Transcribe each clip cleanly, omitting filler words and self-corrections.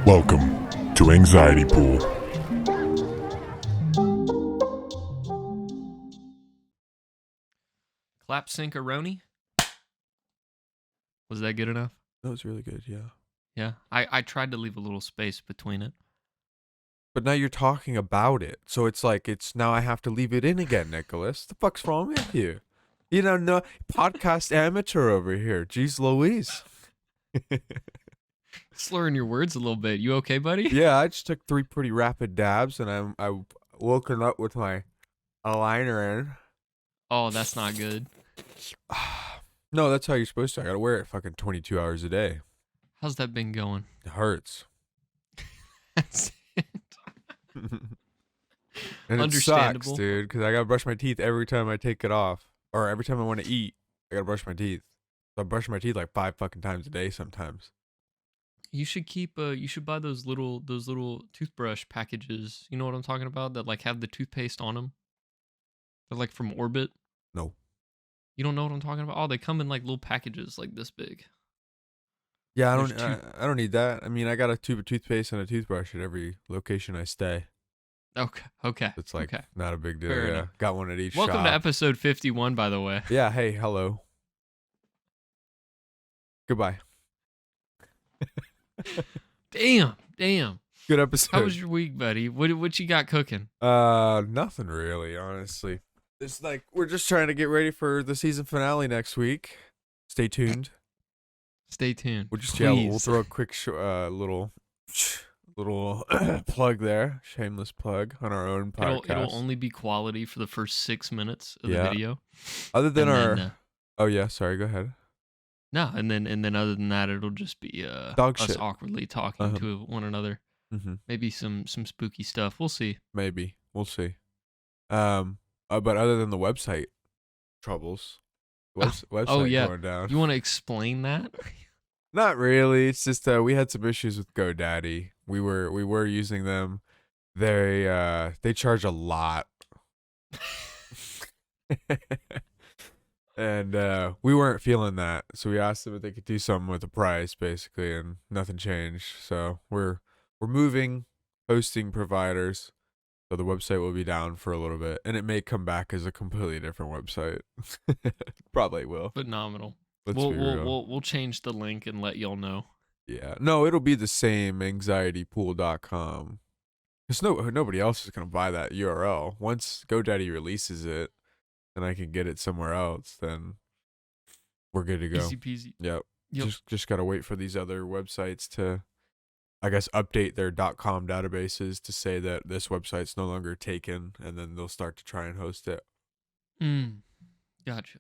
Welcome to Anxiety Pool. Clap sync-a-roni? Was that good enough? That was really good, yeah. Yeah. I tried to leave a little space between it. But now you're talking about it, so it's like now I have to leave it in again, Nicholas. The fuck's wrong with you? You know, no podcast amateur over here. Jeez Louise. Slurring your words a little bit. You okay, buddy? Yeah, I just took 3 pretty rapid dabs, and I woken up with my eyeliner in. Oh, that's not good. No, that's how you're supposed to. I gotta wear it fucking 22 hours a day. How's that been going? It hurts. That's it. And it Understandable. sucks, dude, because I gotta brush my teeth every time I take it off, or every time I want to eat. I gotta brush my teeth. So I brush my teeth like 5 fucking times a day sometimes. You should keep. You should buy those little toothbrush packages. You know what I'm talking about? That like have the toothpaste on them. They're like from Orbit. No. You don't know what I'm talking about? Oh, they come in like little packages like this big. Yeah, I There's don't. I don't need that. I mean, I got a tube of toothpaste and a toothbrush at every location I stay. Okay. It's like okay. not a big deal. Fair Yeah, enough. got one at each Welcome shop. to episode 51, by the way. Yeah. Hey. Hello. Goodbye. Damn. Good episode. How was your week, buddy? What you got cooking? Nothing really, honestly. It's like we're just trying to get ready for the season finale next week. Stay tuned. Stay tuned. We'll just please. we'll throw a quick little plug there, shameless plug on our own podcast. It'll only be quality for the first 6 minutes of the Yeah. video. Other than and then, oh yeah, sorry, go ahead. No, and then other than that, it'll just be Dog us shit. awkwardly talking to one another. Mm-hmm. Maybe some spooky stuff. We'll see. Maybe we'll see. But other than the website troubles, website yeah. going down. You want to explain that? Not really. It's just we had some issues with GoDaddy. We were using them. They charge a lot. And we weren't feeling that. So we asked them if they could do something with the price basically, and nothing changed. So we're moving hosting providers. So the website will be down for a little bit, and it may come back as a completely different website. Probably will. Phenomenal. Let's be real. We'll change the link and let y'all know. Yeah. No, it'll be the same, anxietypool.com. Because nobody else is going to buy that URL. Once GoDaddy releases it and I can get it somewhere else, then we're good to go. Easy peasy. Yep. Yep. Just got to wait for these other websites to, I guess, update their .com databases to say that this website's no longer taken, and then they'll start to try and host it. Gotcha.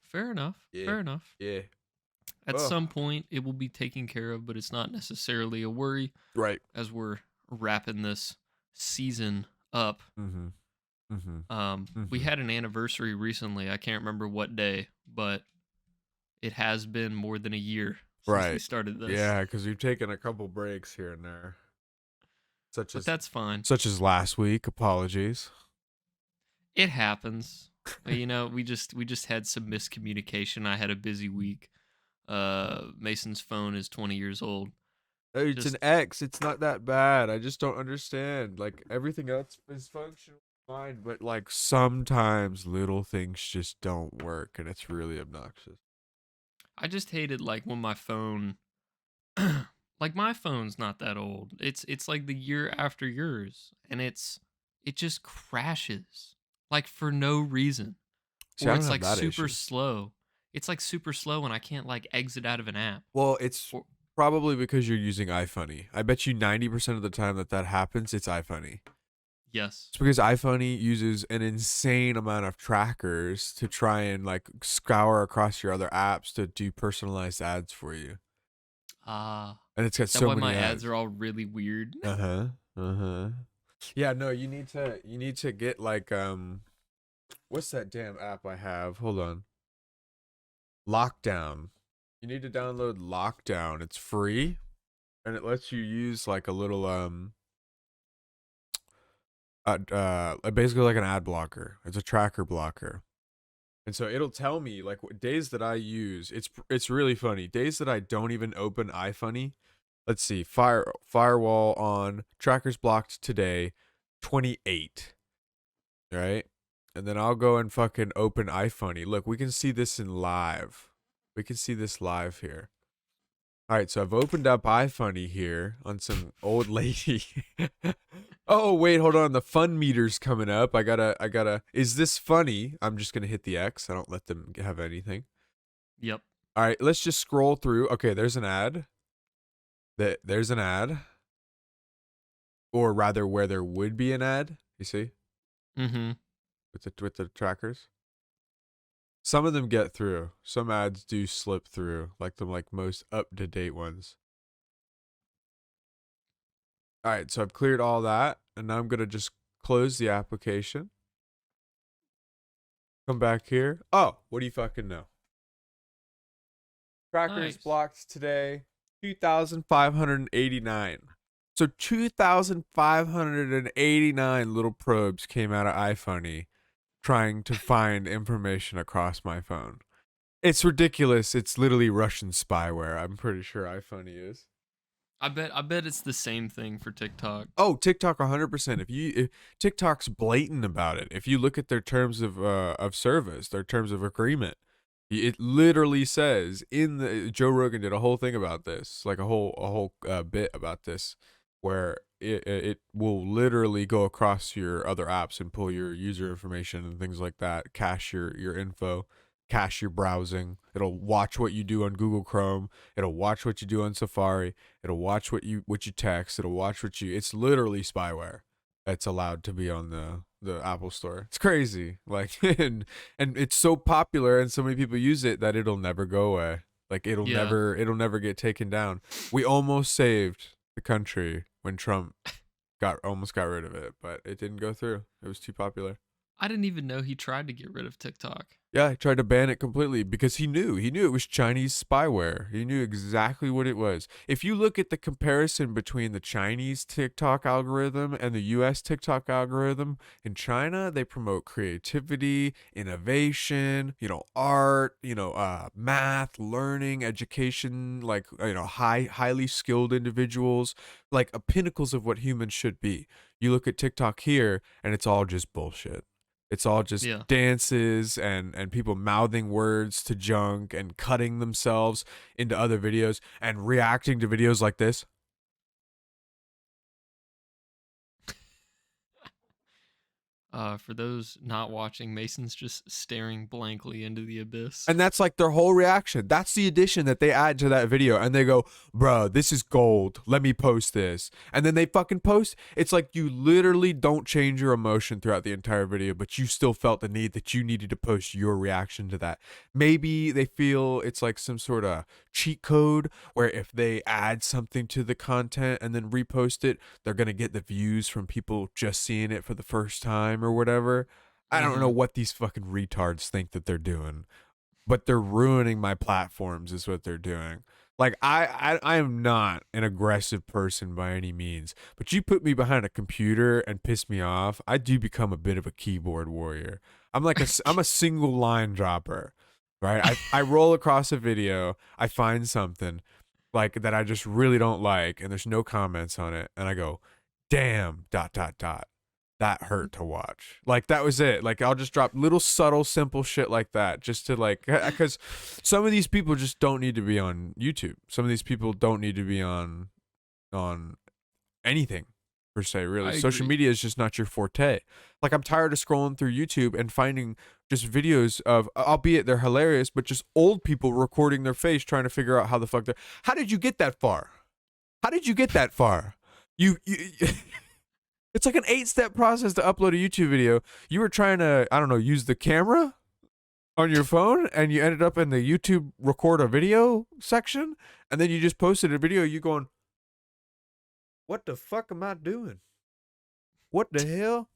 Fair enough. Yeah. At some point, it will be taken care of, but it's not necessarily a worry. Right. As we're wrapping this season up. We had an anniversary recently. I can't remember what day, but it has been more than a year since we started this. Yeah, because we've taken a couple breaks here and there. But that's fine. Such as last week. Apologies. It happens. You know, we just had some miscommunication. I had a busy week. Mason's phone is 20 years old. It's an X. It's not that bad. I just don't understand. Like, everything else is functional fine, but like sometimes little things just don't work, and it's really obnoxious. I just hated like when my phone, like my phone's not that old. It's like the year after yours, and it just crashes like for no reason. See, Or it's like super slow. It's like super slow, and I can't like exit out of an app. Well, it's probably because you're using iFunny. I bet you 90% of the time that happens, it's iFunny. Yes. It's because iFunny uses an insane amount of trackers to try and like scour across your other apps to do personalized ads for you. And it's got so many my ads are all really weird. Yeah, no, you need to get like what's that damn app I have? Hold on. Lockdown. You need to download Lockdown. It's free, and it lets you use like a little basically like an ad blocker. It's a tracker blocker. And so it'll tell me like what days that I use. It's really funny. Days that I don't even open iFunny, let's see, firewall on, trackers blocked today, 28, right? And then I'll go and fucking open iFunny. Look, we can see this in live. We can see this live here. All right, so I've opened up iFunny here on some old lady. Oh, wait, hold on. The fun meter's coming up. I gotta, is this funny? I'm just gonna hit the X. I don't let them have anything. Yep. All right, let's just scroll through. Okay, there's an ad. There's an ad. Or rather, where there would be an ad. You see? Mm-hmm. With the trackers. Some of them get through. Some ads do slip through, like the most up-to-date ones. All right, so I've cleared all that, and now I'm gonna just close the application. Come back here. Oh, what do you fucking know? Trackers Nice. blocked today, 2,589. So 2,589 little probes came out of iFunny trying to find information across my phone. It's ridiculous. It's literally Russian spyware. I'm pretty sure iFunny is. I bet it's the same thing for TikTok. Oh, TikTok 100%. If TikTok's blatant about it. If you look at their terms of service, their terms of agreement, it literally says in the Joe Rogan did a whole thing about this, like a whole bit about this, where it will literally go across your other apps and pull your user information and things like that, cache your info, cache your browsing. It'll watch what you do on Google Chrome. It'll watch what you do on Safari. It'll watch what you text. It'll watch what you. It's literally spyware that's allowed to be on the Apple Store. It's crazy. Like and it's so popular and so many people use it that it'll never go away. Like it'll never get taken down. We almost saved the country when Trump almost got rid of it, but it didn't go through. It was too popular. I didn't even know he tried to get rid of TikTok. Yeah, he tried to ban it completely because he knew it was Chinese spyware. He knew exactly what it was. If you look at the comparison between the Chinese TikTok algorithm and the US TikTok algorithm, in China, they promote creativity, innovation, art, math, learning, education, like, highly skilled individuals, like pinnacles of what humans should be. You look at TikTok here and it's all just bullshit. It's all just dances and people mouthing words to junk and cutting themselves into other videos and reacting to videos like this. For those not watching, Mason's just staring blankly into the abyss. And that's like their whole reaction. That's the addition that they add to that video. And they go, bro, this is gold. Let me post this. And then they fucking post. It's like you literally don't change your emotion throughout the entire video, but you still felt the need that you needed to post your reaction to that. Maybe they feel it's like some sort of cheat code where if they add something to the content and then repost it, they're going to get the views from people just seeing it for the first time or whatever. I don't know what these fucking retards think that they're doing, but they're ruining my platforms is what they're doing. Like I am not an aggressive person by any means, but you put me behind a computer and piss me off, I do become a bit of a keyboard warrior. I'm a single line dropper, right? I roll across a video, I find something like that I just really don't like and there's no comments on it and I go, damn, ... that hurt to watch. Like that was it. Like I'll just drop little subtle simple shit like that just to like, because some of these people just don't need to be on YouTube. Some of these people don't need to be on anything per se, really. Social media is just not your forte. Like I'm tired of scrolling through YouTube and finding just videos of, albeit they're hilarious, but just old people recording their face trying to figure out how the fuck how did you get that far? How did you get that far? You It's like an 8-step process to upload a YouTube video. You were trying to, I don't know, use the camera on your phone and you ended up in the YouTube record a video section and then you just posted a video you going, what the fuck am I doing? What the hell?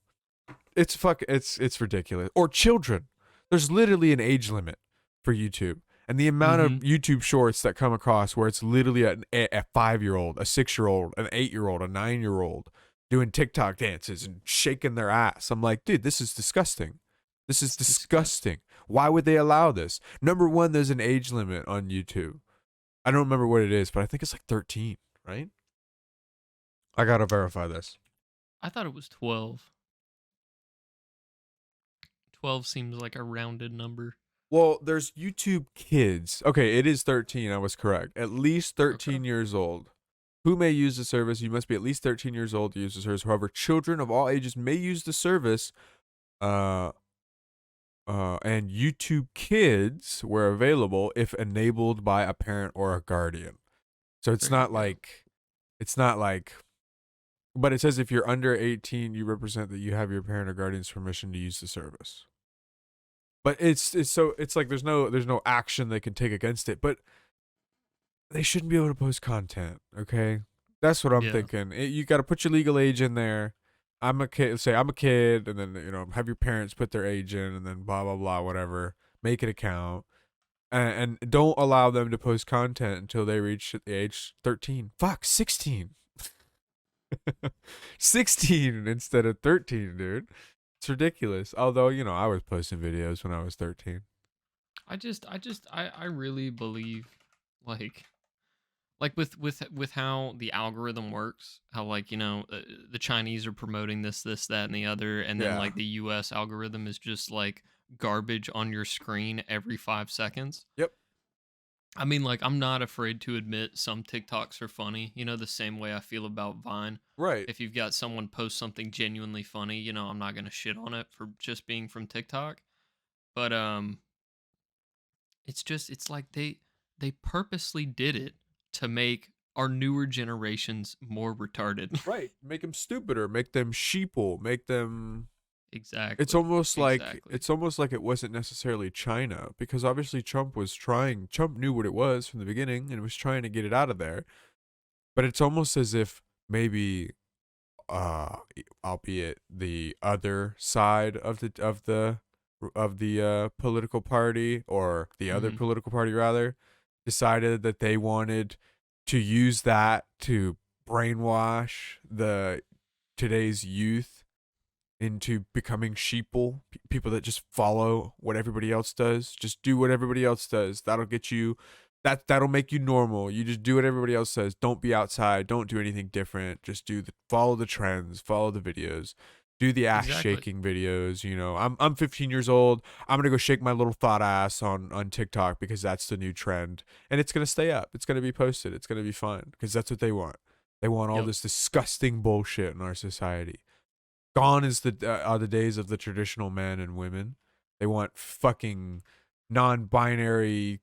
It's ridiculous. Or children. There's literally an age limit for YouTube. And the amount of YouTube shorts that come across where it's literally a 5-year-old, a 6-year-old, an 8-year-old, a 9-year-old doing TikTok dances and shaking their ass. I'm like, dude, this is disgusting. This is disgusting. Why would they allow this? Number one, there's an age limit on YouTube. I don't remember what it is, but I think it's like 13, right? I gotta verify this. I thought it was 12. 12 seems like a rounded number. Well, there's YouTube Kids. Okay, it is 13. I was correct. At least 13 Okay. years old. Who may use the service? You must be at least 13 years old to use the service. However, children of all ages may use the service. And YouTube Kids were available if enabled by a parent or a guardian. So There you go. it's not like, but it says if you're under 18, you represent that you have your parent or guardian's permission to use the service. But it's like there's no action they can take against it. But they shouldn't be able to post content. Okay, that's what I'm Yeah. thinking. You got to put your legal age in there. I'm a kid. Say I'm a kid, and then have your parents put their age in, and then blah blah blah whatever. Make it account, and don't allow them to post content until they reach the age 13. Fuck, 16. 16 instead of 13, dude. It's ridiculous. Although I was posting videos when I was 13. I really believe like with how the algorithm works, how the Chinese are promoting this that and the other, and then Yeah. like the US algorithm is just like garbage on your screen every 5 seconds. Yep. I mean, like, I'm not afraid to admit some TikToks are funny, the same way I feel about Vine. Right. If you've got someone post something genuinely funny, I'm not going to shit on it for just being from TikTok. But it's like they purposely did it to make our newer generations more retarded. Right. Make them stupider. Make them sheeple. Make them. Exactly. It's almost like Exactly. it wasn't necessarily China, because obviously Trump knew what it was from the beginning and was trying to get it out of there. But it's almost as if maybe albeit the other side of the political party, or the other Mhm. political party rather, decided that they wanted to use that to brainwash the today's youth into becoming sheeple, people that just follow what everybody else does. Just do what everybody else does. That'll get you. That'll make you normal. You just do what everybody else says. Don't be outside. Don't do anything different. Just follow the trends. Follow the videos. Do the ass Exactly. shaking videos. I'm 15 years old. I'm gonna go shake my little thought ass on TikTok because that's the new trend, and it's gonna stay up. It's gonna be posted. It's gonna be fun because that's what they want. They want all Yep. this disgusting bullshit in our society. Gone is are the days of the traditional men and women. They want fucking non-binary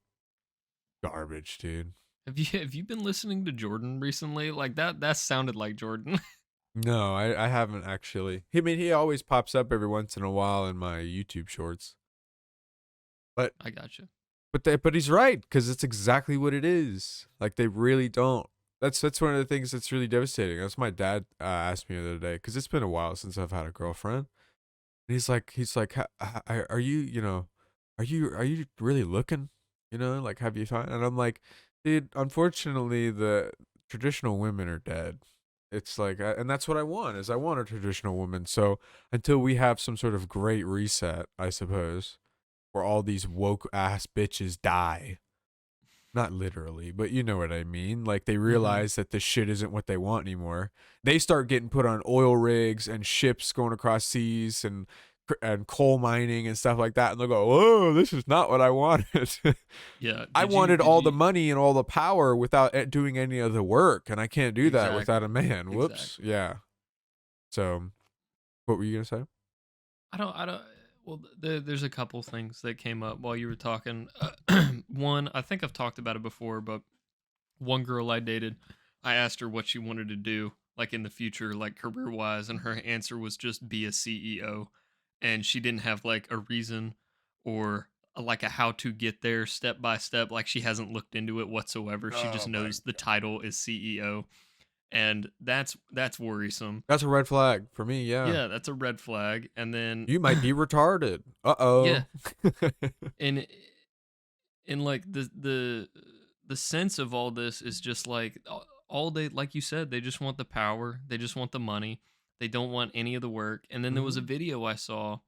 garbage, dude. Have you been listening to Jordan recently? Like that sounded like Jordan. No, I haven't actually. He always pops up every once in a while in my YouTube shorts. But I gotcha. but he's right, because it's exactly what it is. Like, they really don't. That's one of the things that's really devastating. That's my dad asked me the other day, because it's been a while since I've had a girlfriend. And he's like, are you are you really looking? Like, have you found? And I'm like, dude, unfortunately, the traditional women are dead. It's like, and that's what I want. I want a traditional woman. So until we have some sort of great reset, I suppose, where all these woke ass bitches die. Not literally, but you know what I mean. Like, they Mm-hmm. realize that this shit isn't what they want anymore. They start getting put on oil rigs and ships going across seas and coal mining and stuff like that, and they'll go, "Oh, this is not what I wanted." Yeah. I Did you wanted did all the you money and all the power without doing any of the work, and I can't do that without a exactly. man. Whoops. Exactly. Yeah. So, what were you gonna say? I don't well there's a couple things that came up while you were talking. One, I think I've talked about it before, but one girl I dated, I asked her what she wanted to do like in the future, like career wise, and her answer was just be a CEO. And she didn't have like a reason or like a how to get there step by step. Like she hasn't looked into it whatsoever. She just Oh my knows the god. title is CEO. And that's worrisome. That's a red flag for me. Yeah. Yeah, that's a red flag. And then You might be retarded. yeah, Uh-oh. and like the sense of all this is just like all they, like you said, they just want the power, they just want the money, they don't want any of the work. And then there was a Mhm. video I saw.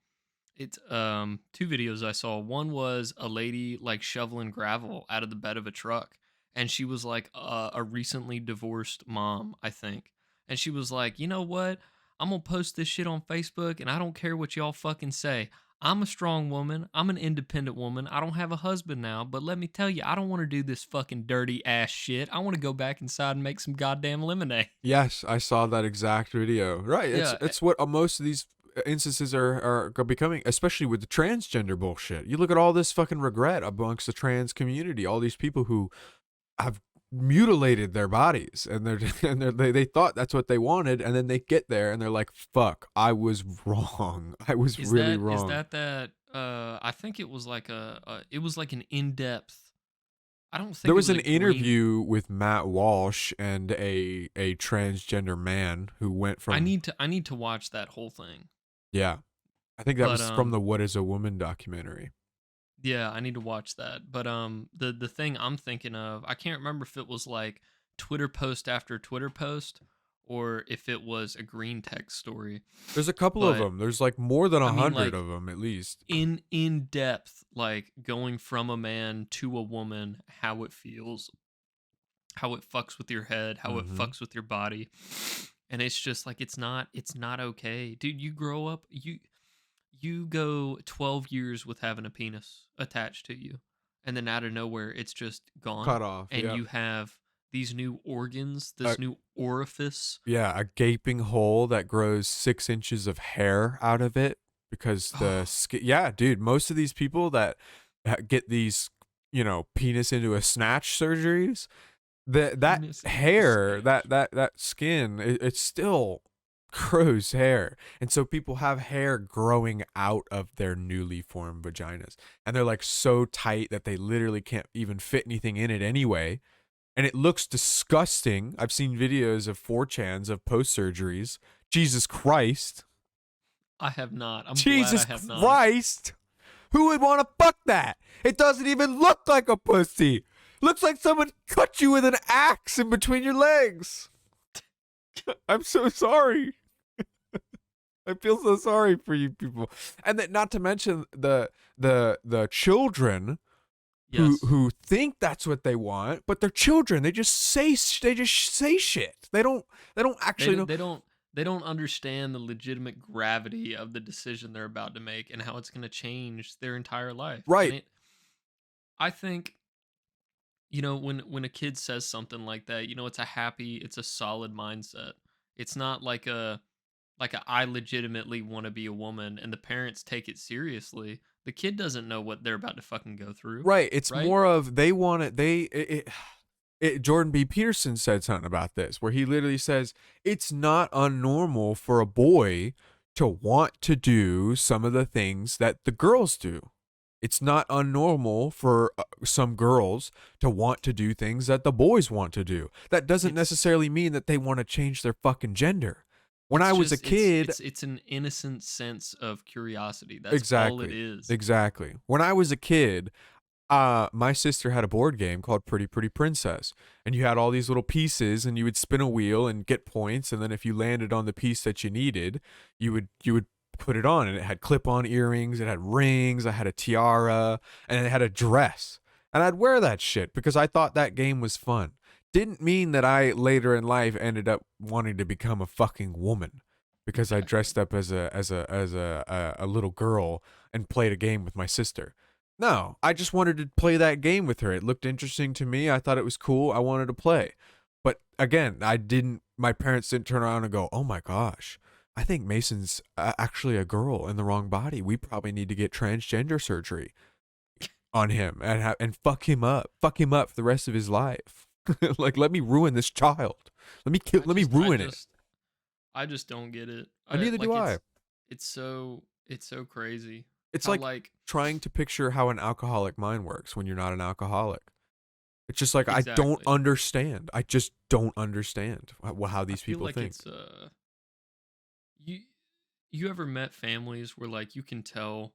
It's two videos I saw. One was a lady like shoveling gravel out of the bed of a truck, and she was like a recently divorced mom, I think. And she was like, you know what? I'm gonna post this shit on Facebook, and I don't care what y'all fucking say. I'm a strong woman. I'm an independent woman. I don't have a husband now, but let me tell you, I don't want to do this fucking dirty ass shit. I want to go back inside and make some goddamn lemonade. Yes, I saw that exact video. Right, Yeah, it's what most of these instances are becoming, especially with the transgender bullshit. You look at all this fucking regret amongst the trans community, all these people who have mutilated their bodies, and they thought that's what they wanted, and then they get there and they're like, fuck, I was wrong. I was really wrong. Is that I think it was like it was like an in-depth. I don't think There it was was an a green. interview with Matt Walsh and a transgender man who went from I need to watch that whole thing. yeah. I think that But, was from the What Is a Woman documentary. Yeah, I need to watch that. But the thing I'm thinking of, I can't remember if it was like Twitter post after Twitter post or if it was a green text story. There's a couple of But, them. There's like more than I mean, 100 like, of them at least. in depth, like going from a man to a woman, how it feels, how it fucks with your head, how it Mhm. fucks with your body. And it's just like it's not okay. Dude, you grow up, you go 12 years with having a penis attached to you, and then out of nowhere it's just gone, Cut off. and Yeah. you have these new organs, this new orifice. Yeah, a gaping hole that grows 6 inches of hair out of it because the skin. Yeah, dude, most of these people that get these, penis into a snatch surgeries, that Penis into a hair, snatch. that skin, it's still grows hair, and so people have hair growing out of their newly formed vaginas, and they're like so tight that they literally can't even fit anything in it anyway. And it looks disgusting. I've seen videos of 4chans of post surgeries. Jesus Christ. I have not. I'm Jesus glad I have not. Christ. Who would want to fuck that? It doesn't even look like a pussy. Looks like someone cut you with an axe in between your legs. I'm so sorry. I feel so sorry for you people. And that, not to mention the children Yes. who think that's what they want, but they're children. They just say shit. They don't actually know. They don't understand the legitimate gravity of the decision they're about to make and how it's going to change their entire life. Right. And I think, when a kid says something like that, it's a solid mindset. It's not like I legitimately want to be a woman, and the parents take it seriously. The kid doesn't know what they're about to fucking go through. Right. It's right? more of they want it. Jordan B. Peterson said something about this where he literally says it's not unnormal for a boy to want to do some of the things that the girls do. It's not unnormal for some girls to want to do things that the boys want to do. That doesn't necessarily mean that they want to change their fucking gender. When I was a kid, it's an innocent sense of curiosity. That's all it is. Exactly. When I was a kid, my sister had a board game called Pretty Pretty Princess, and you had all these little pieces, and you would spin a wheel and get points, and then if you landed on the piece that you needed, you would put it on, and it had clip-on earrings, it had rings, I had a tiara, and it had a dress, and I'd wear that shit because I thought that game was fun. Didn't mean that I later in life ended up wanting to become a fucking woman because I dressed up as a little girl and played a game with my sister. No, I just wanted to play that game with her. It looked interesting to me. I thought it was cool. I wanted to play. But again, my parents didn't turn around and go, "Oh my gosh, I think Mason's actually a girl in the wrong body. We probably need to get transgender surgery on him and fuck him up for the rest of his life." Like, let me ruin this child. Let me ruin it. I just don't get it. Neither do I. It's so crazy. It's how, like trying to picture how an alcoholic mind works when you're not an alcoholic. It's just like, Exactly. I don't understand. I just don't understand how these people think. It's you ever met families where like you can tell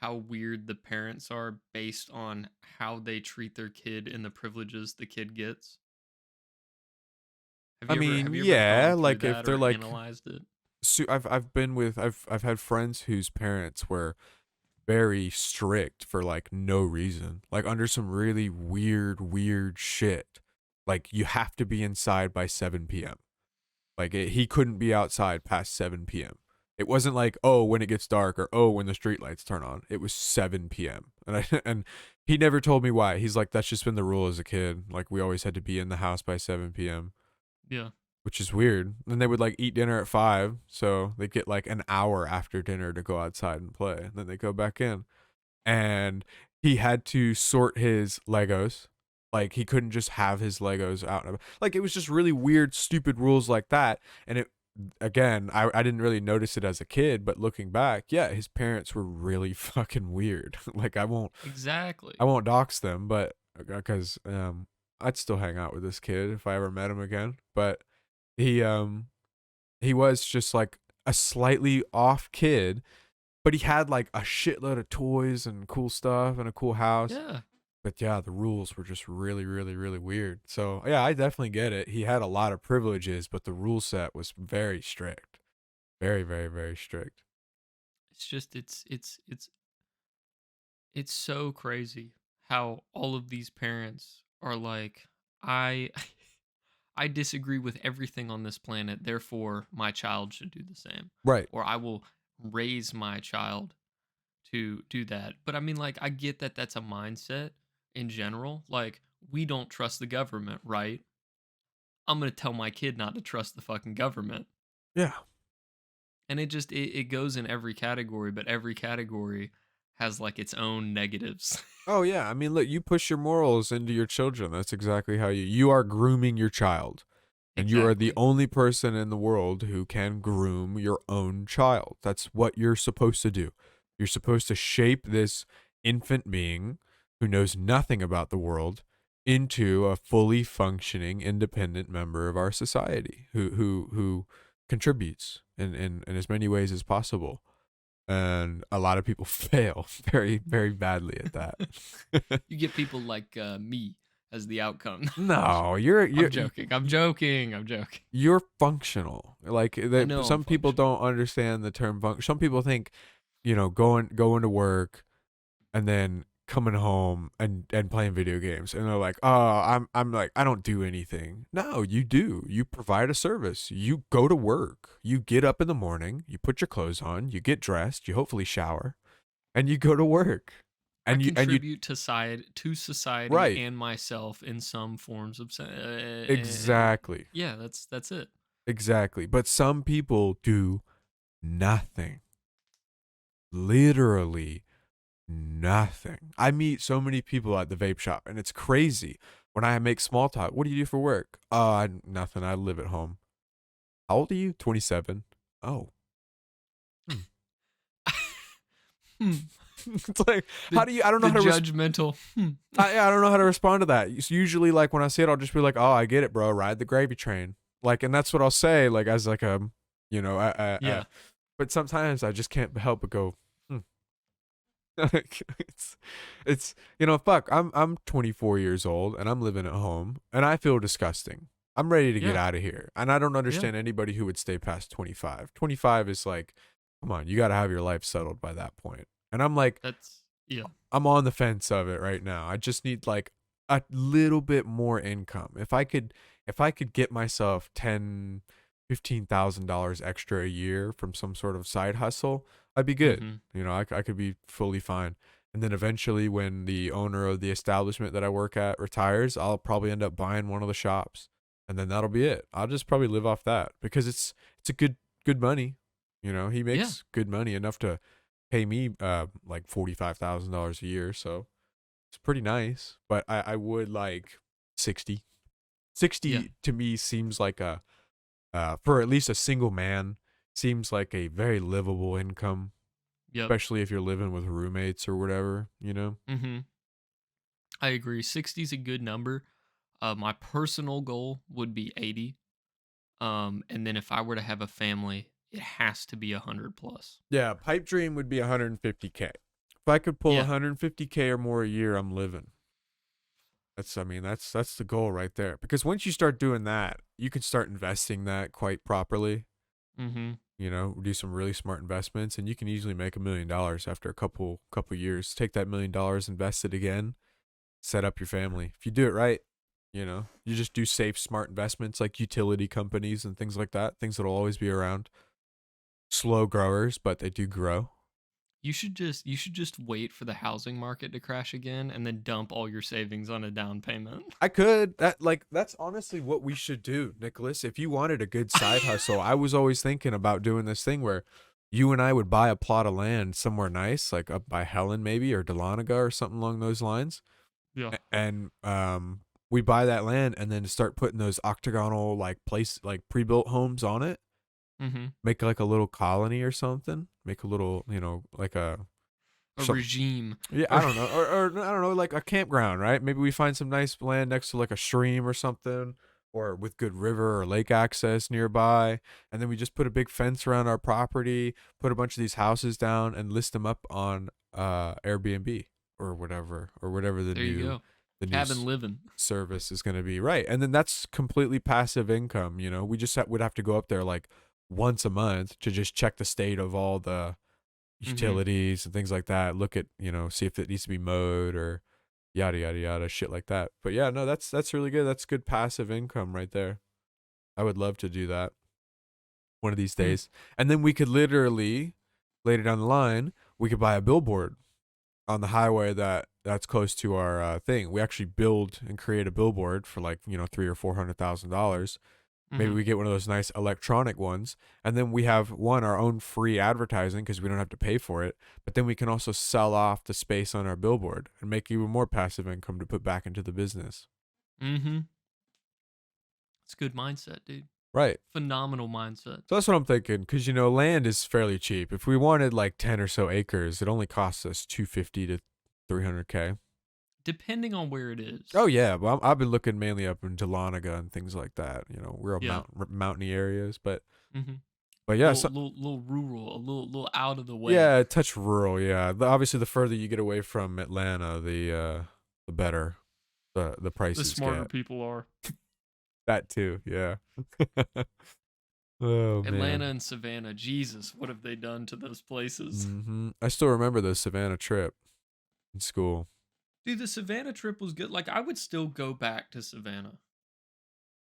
how weird the parents are based on how they treat their kid and the privileges the kid gets? Have you ever yeah, gone through like that if they're or like, analyzed it? I've had friends whose parents were very strict for like no reason, like under some really weird shit. Like you have to be inside by 7 p.m. Like he couldn't be outside past 7 p.m. It wasn't like, oh, when it gets dark, or oh, when the street lights turn on. It was 7 p.m. And he never told me why. He's like, that's just been the rule as a kid. Like we always had to be in the house by 7 p.m. Yeah. Which is weird. And they would like eat dinner at 5, so they'd get like an hour after dinner to go outside and play. And then they go back in. And he had to sort his Legos. Like he couldn't just have his Legos out. Like it was just really weird, stupid rules like that. And it, again, I didn't really notice it as a kid, but looking back, yeah, his parents were really fucking weird. Like I won't dox them, but because I'd still hang out with this kid if I ever met him again. But he was just like a slightly off kid, but he had like a shitload of toys and cool stuff and a cool house. Yeah. But yeah, the rules were just really weird. So yeah, I definitely get it. He had a lot of privileges, but the rule set was very strict. Very strict. It's just it's so crazy how all of these parents are like, I I disagree with everything on this planet, therefore my child should do the same. Right. Or I will raise my child to do that. But I mean, like, I get that that's a mindset in general. Like, we don't trust the government, right? I'm going to tell my kid not to trust the fucking government. Yeah. And it goes in every category, but every category has like its own negatives. Oh yeah, I mean, look, you push your morals into your children. That's exactly how you are grooming your child. And you are the Exactly. only person in the world who can groom your own child. That's what you're supposed to do. You're supposed to shape this infant being who knows nothing about the world into a fully functioning, independent member of our society who contributes in as many ways as possible. And a lot of people fail very badly at that. You get people like me as the outcome. No, you're I'm joking. You're functional. Like I know some I'm people functional. don't understand the term Some people think, going to work and then coming home and playing video games, and they're like, oh, I'm like, I don't do anything. No, you do. You provide a service. You go to work. You get up in the morning. You put your clothes on. You get dressed. You hopefully shower, and you go to work. And I you contribute to society Right. and myself in some forms of Exactly. yeah, that's it. Exactly. But some people do nothing. Literally nothing. I meet so many people at the vape shop, and it's crazy. When I make small talk, what do you do for work? Nothing. I live at home. How old are you? 27. Oh. It's like, how do you? I don't know how to judgmental. I don't know how to respond to that. It's usually like when I see it, I'll just be like, "Oh, I get it, bro. Ride the gravy train." Like, and that's what I'll say, like as like a, Yeah. But sometimes I just can't help but go, Like, it's fuck. I'm 24 years old and I'm living at home and I feel disgusting. I'm ready to get Yeah. out of here, and I don't understand anybody who would stay past 25. 25 is like, come on, you got to have your life settled by that point. And I'm like, Yeah. I'm on the fence of it right now. I just need like a little bit more income. If I could get myself $10,000-$15,000 extra a year from some sort of side hustle, I'd be good. Mhm. I could be fully fine. And then eventually when the owner of the establishment that I work at retires, I'll probably end up buying one of the shops. And then that'll be it. I'll just probably live off that because it's a good money. He makes good money, enough to pay me like $45,000 a year, so it's pretty nice. But I would like 60 to me seems like a for at least a single man, seems like a very livable income. Yep. Especially if you're living with roommates or whatever. Mhm. I agree. 60 is a good number. My personal goal would be 80. And then if I were to have a family, it has to be 100 plus. Yeah, pipe dream would be 150K. If I could pull 150K or more a year, I'm living. That's the goal right there. Because once you start doing that, you can start investing that quite properly. Mhm. do some really smart investments, and you can easily make $1 million after a couple years. Take that $1 million, invest it again, set up your family. If you do it right, you just do safe, smart investments like utility companies and things like that, things that'll always be around. Slow growers, but they do grow. You should just wait for the housing market to crash again and then dump all your savings on a down payment. I could. That's honestly what we should do, Nicholas. If you wanted a good side hustle, I was always thinking about doing this thing where you and I would buy a plot of land somewhere nice, like up by Helen maybe, or Dahlonega or something along those lines. Yeah. And we buy that land and then start putting those octagonal pre-built homes on it. Mm-hmm. Make like a little colony or something. Make a little, like a regime. Yeah, I don't know, or I don't know, like a campground, right? Maybe we find some nice land next to like a stream or something, or with good river or lake access nearby, and then we just put a big fence around our property, put a bunch of these houses down, and list them up on Airbnb or whatever the There you new go. the new Cabin living. service is going to be, right? And then that's completely passive income. We just would have to go up there like once a month to just check the state of all the utilities and things like that. Look at, see if it needs to be mowed or yada yada yada, shit like that. But yeah, no, that's really good. That's good passive income right there. I would love to do that one of these days. And then we could literally, later down the line, we could buy a billboard on the highway that's close to our thing. We actually build and create a billboard for like, $300,000 or $400,000. Maybe we get one of those nice electronic ones, and then we have our own free advertising because we don't have to pay for it. But then we can also sell off the space on our billboard and make even more passive income to put back into the business. Mm-hmm. It's a good mindset, dude. Right. Phenomenal mindset. So that's what I'm thinking, because land is fairly cheap. If we wanted like 10 or so acres, it only costs us $250 to $300K. Depending on where it is. Oh yeah, well I've been looking mainly up in Dahlonega and things like that. We're mountainy areas, but but yeah, little rural, a little out of the way. Yeah, a touch rural. Yeah, obviously the further you get away from Atlanta, the better the prices the smarter get. people are. That too, yeah. Oh, Atlanta man. and Savannah, Jesus, what have they done to those places? I still remember the Savannah trip in school. Dude, the Savannah trip was good. Like, I would still go back to Savannah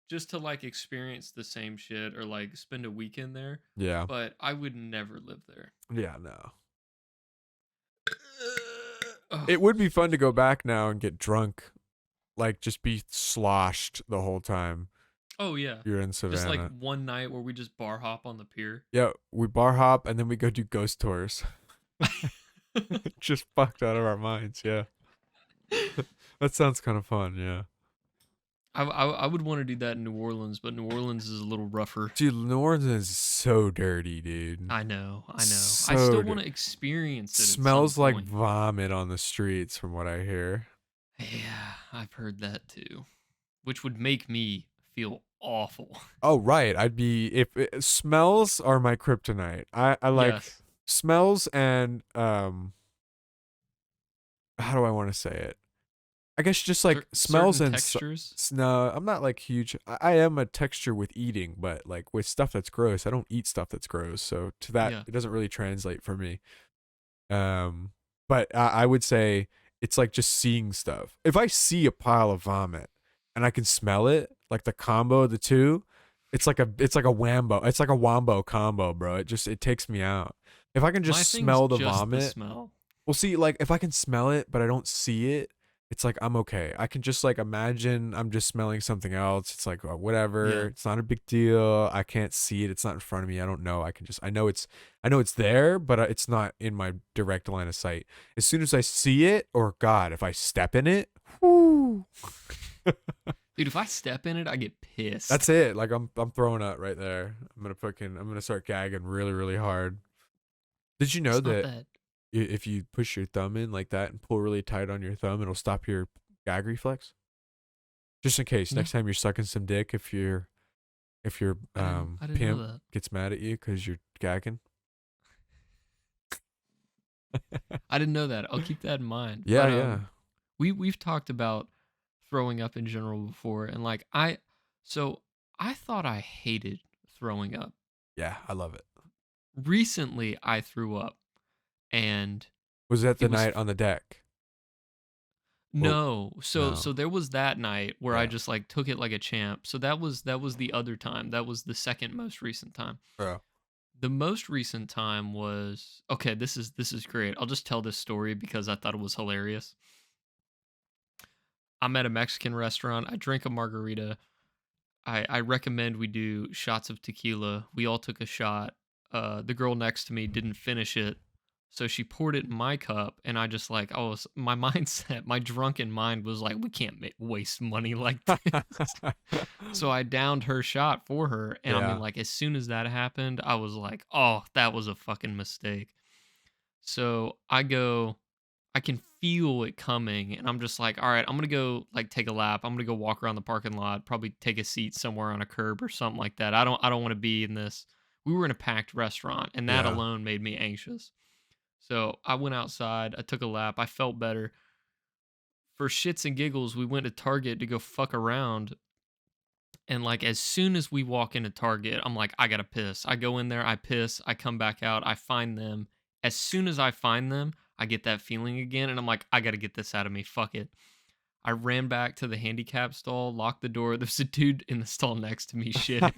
just to like experience the same shit or like spend a weekend there. Yeah. But I would never live there. Yeah, no. It would be fun to go back now and get drunk, like just be sloshed the whole time. Oh yeah. You're in Savannah. Just like one night where we just bar hop on the pier. Yeah, we bar hop and then we go do ghost tours. Just fucked out of our minds, yeah. That sounds kind of fun, yeah. I would want to do that in New Orleans, but New Orleans is a little rougher. Dude, New Orleans is so dirty, dude. I know. So I still want to experience it. Smells like point. vomit on the streets, from what I hear. Yeah, I've heard that too, which would make me feel awful. Oh, right. Smells are my kryptonite. I like smells and how do I want to say it? I guess just like smells and textures. No, I'm not like huge. I am a texture with eating, but like with stuff that's gross, I don't eat stuff that's gross. So to that, it doesn't really translate for me. But I would say it's like just seeing stuff. If I see a pile of vomit and I can smell it, like the combo of the two, it's like a wombo. It's like a wombo combo, bro. It takes me out. If I can just smell the vomit. The smell. Well, see, like if I can smell it, but I don't see it, it's like I'm okay. I can just like imagine I'm just smelling something else. It's like whatever. Yeah. It's not a big deal. I can't see it. It's not in front of me. I don't know. I know it's there, but it's not in my direct line of sight. As soon as I see it, or God, if I step in it, whoo. Dude, if I step in it, I get pissed. That's it. Like I'm throwing up right there. I'm gonna start gagging really, really hard. Did you know that if you push your thumb in like that and pull really tight on your thumb, it'll stop your gag reflex? Just in case, next time you're sucking some dick, if your pimp gets mad at you because you're gagging. I didn't know that. I'll keep that in mind. Yeah, but, yeah. We've talked about throwing up in general before, and like I thought I hated throwing up. Yeah, I love it. recently I threw up, and Was that it the was night on the deck? Or no. So no? so there was that night where I Yeah. just like took it like a champ. So that was the other time. That was the second most recent time. Bro. The most recent time was okay. This is great. I'll just tell this story because I thought it was hilarious. I'm at a Mexican restaurant. I drink a margarita. I recommend we do shots of tequila. We all took a shot. The girl next to me didn't finish it, so she poured it in my cup, and I just like, my mindset, my drunken mind was like, we can't waste money like this. So I downed her shot for her, and I mean, Yeah. like, as soon as that happened, I was like, oh, that was a fucking mistake. So I can feel it coming, and I'm just like, all right, I'm gonna go like take a lap. I'm gonna go walk around the parking lot, probably take a seat somewhere on a curb or something like that. I don't want to be in this. We were in a packed restaurant, and that Yeah. alone made me anxious. So I went outside. I took a lap. I felt better. For shits and giggles, we went to Target to go fuck around. And like as soon as we walk into Target, I'm like, I gotta piss. I go in there, I piss, I come back out, I find them. As soon as I find them, I get that feeling again, and I'm like, I gotta get this out of me. Fuck it. I ran back to the handicap stall, locked the door. There's a dude in the stall next to me shitting.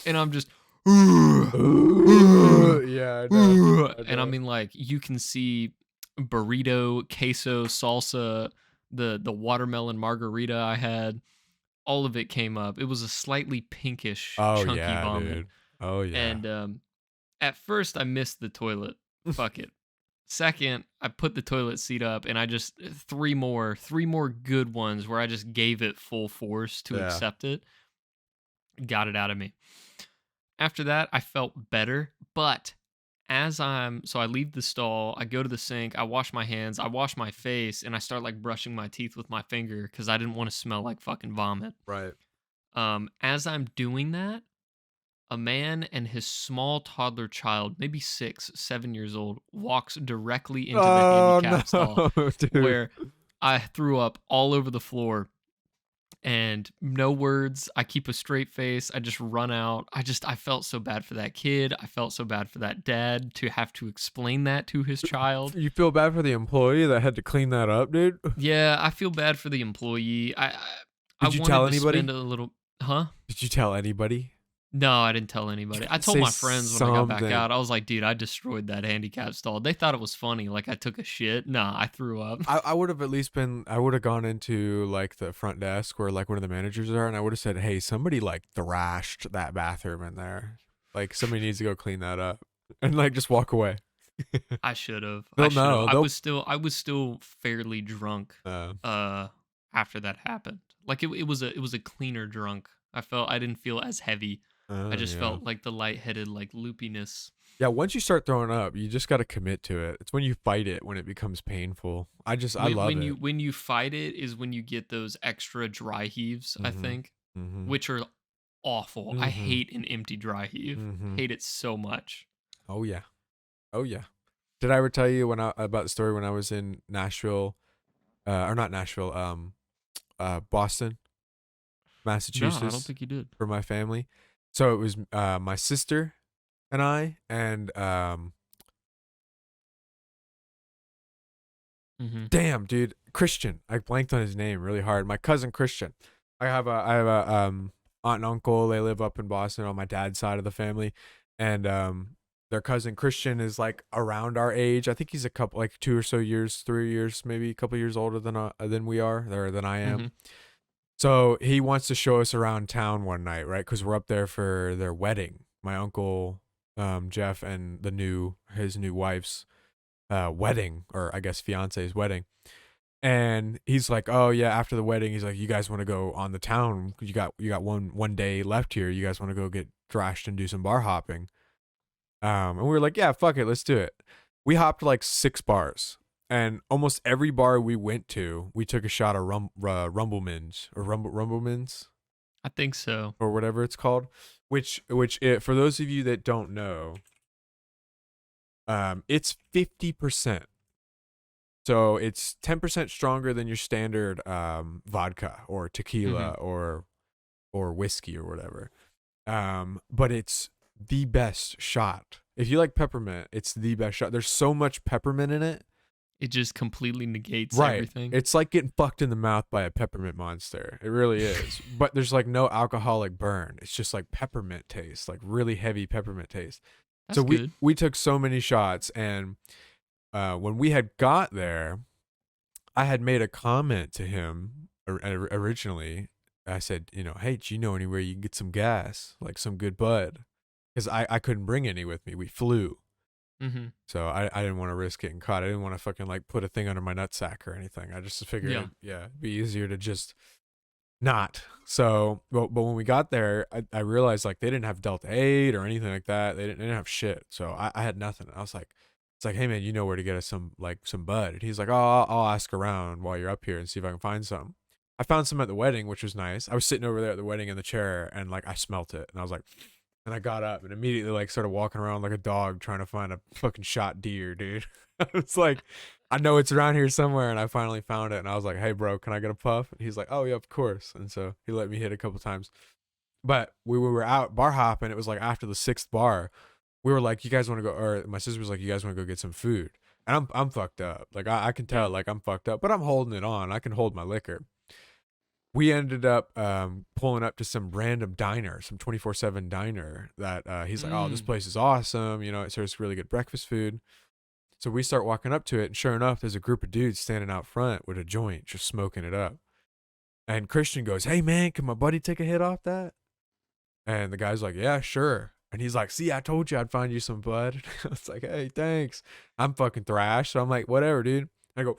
And I'm just Yeah, I know. and I mean like you can see burrito, queso, salsa, the watermelon margarita I had, all of it came up. It was a slightly pinkish, Oh chunky yeah, vomit. dude. Oh yeah. And at first I missed the toilet. Fuck it. Second, I put the toilet seat up, and I just three more good ones where I just gave it full force to Yeah. accept it. Got it out of me. After that, I felt better, but so I leave the stall, I go to the sink, I wash my hands, I wash my face, and I start like brushing my teeth with my finger because I didn't want to smell like fucking vomit. Right. As I'm doing that, a man and his small toddler child, maybe 6, 7 years old, walks directly into the handicap stall dude. where I threw up all over the floor. And no words. I keep a straight face. I just run out. I felt so bad for that kid. I felt so bad for that dad to have to explain that to his child. You feel bad for the employee that had to clean that up, dude? Yeah, I feel bad for the employee. I Did you wanted tell to anybody? spend a little, huh? Did you tell anybody? No, I didn't tell anybody. I told Say my friends when I got back something. out. I was like, dude, I destroyed that handicap stall. They thought it was funny, like I took a shit. Nah, I threw up. I would have at least been. I would have gone into like the front desk where like one of the managers are, and I would have said, "Hey, somebody like thrashed that bathroom in there. Like somebody needs to go clean that up," and like just walk away. I should have. They'll know. I was still fairly drunk. After that happened, like it was a cleaner drunk. I didn't feel as heavy. I just yeah. felt like the lightheaded, like loopiness. Yeah, once you start throwing up, you just got to commit to it. It's when you fight it when it becomes painful. I love when it. when you fight it is when you get those extra dry heaves. I Mhm. think, Mhm. which are awful. I Mhm. hate an empty dry heave. Mhm. Hate it so much. Oh yeah. Oh yeah. Did I ever tell you about the story when I was in Nashville, or not Nashville, Boston, No, Massachusetts, I don't think you did. for my family? So it was my sister and I, and Mm-hmm. damn dude, Christian. I blanked on his name really hard. My cousin Christian. I have a aunt and uncle. They live up in Boston on my dad's side of the family, and their cousin Christian is like around our age. I think he's a couple, like 2 or so years, 3 years, maybe a couple years older than we are, or than I am. Mm-hmm. So he wants to show us around town one night, right? Because we're up there for their wedding. My uncle, Jeff, and his new wife's wedding, or I guess fiance's wedding. And he's like, "Oh yeah, after the wedding, he's like, you guys want to go on the town? You got one day left here. You guys want to go get thrashed and do some bar hopping?" And we were like, "Yeah, fuck it, let's do it." We hopped like 6 bars, and almost every bar we went to, we took a shot of Rumblemans or Rumblemans I think so. or whatever it's called. For those of you that don't know, it's 50%. So it's 10% stronger than your standard vodka or tequila or whiskey or whatever. But it's the best shot. If you like peppermint, it's the best shot. There's so much peppermint in it. It just completely negates Right. everything. It's like getting fucked in the mouth by a peppermint monster. It really is. But there's like no alcoholic burn. It's just like peppermint taste, like really heavy peppermint taste. That's So good. we took so many shots, and when we had got there, I had made a comment to him originally. I said, hey, do you know anywhere you can get some gas, like some good bud? Because I couldn't bring any with me. We flew. Mm-hmm. So I didn't want to risk getting caught. I didn't want to fucking like put a thing under my nutsack or anything. I just figured, it'd be easier to just not. So, but when we got there, I realized like they didn't have Delta 8 or anything like that. They didn't have shit. So I had nothing. I was like, it's like, hey man, you know where to get us some bud? And he's like, oh, I'll ask around while you're up here and see if I can find some. I found some at the wedding, which was nice. I was sitting over there at the wedding in the chair, and like I smelt it, and I was like. And I got up and immediately like started walking around like a dog trying to find a fucking shot deer, dude. It's like, I know it's around here somewhere, and I finally found it. And I was like, hey, bro, can I get a puff? And he's like, oh, yeah, of course. And so he let me hit a couple times. But we were out bar hopping. It was like after the 6th bar. We were like, you guys want to go? Or my sister was like, you guys want to go get some food? And I'm fucked up. Like I can tell like I'm fucked up, but I'm holding it on. I can hold my liquor. We ended up pulling up to some random diner, some 24/7 diner that he's like, oh, this place is awesome. It serves really good breakfast food. So we start walking up to it, and sure enough, there's a group of dudes standing out front with a joint, just smoking it up. And Christian goes, hey, man, can my buddy take a hit off that? And the guy's like, yeah, sure. And he's like, see, I told you I'd find you some bud. I was like, hey, thanks. I'm fucking thrashed. So I'm like, whatever, dude. I go,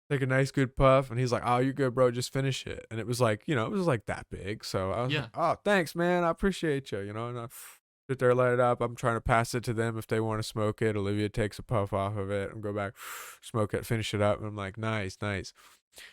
take a nice good puff, and he's like, oh, you're good, bro, just finish it. And it was like, it was like that big. So I was like, oh, thanks, man, I appreciate you, and I sit there, light it up. I'm trying to pass it to them if they want to smoke it. Olivia takes a puff off of it and go back, smoke it, finish it up, and I'm like, nice.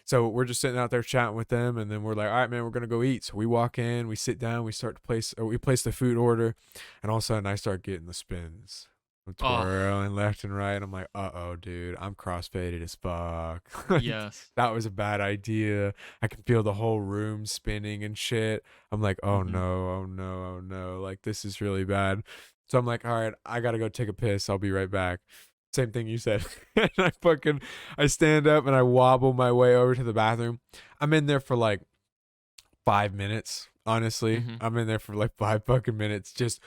So we're just sitting out there chatting with them, and then we're like, all right, man, we're gonna go eat. So we walk in, we sit down, we place the food order, and all of a sudden I start getting the spins. I'm twirling left and right. I'm like, uh-oh, dude, I'm crossfaded as fuck. Yes. That was a bad idea. I can feel the whole room spinning and shit. I'm like, oh no. Like, this is really bad. So I'm like, all right, I gotta go take a piss. I'll be right back. Same thing you said. And I stand up and I wobble my way over to the bathroom. I'm in there for like 5 minutes, honestly. I'm in there for like 5 fucking minutes, just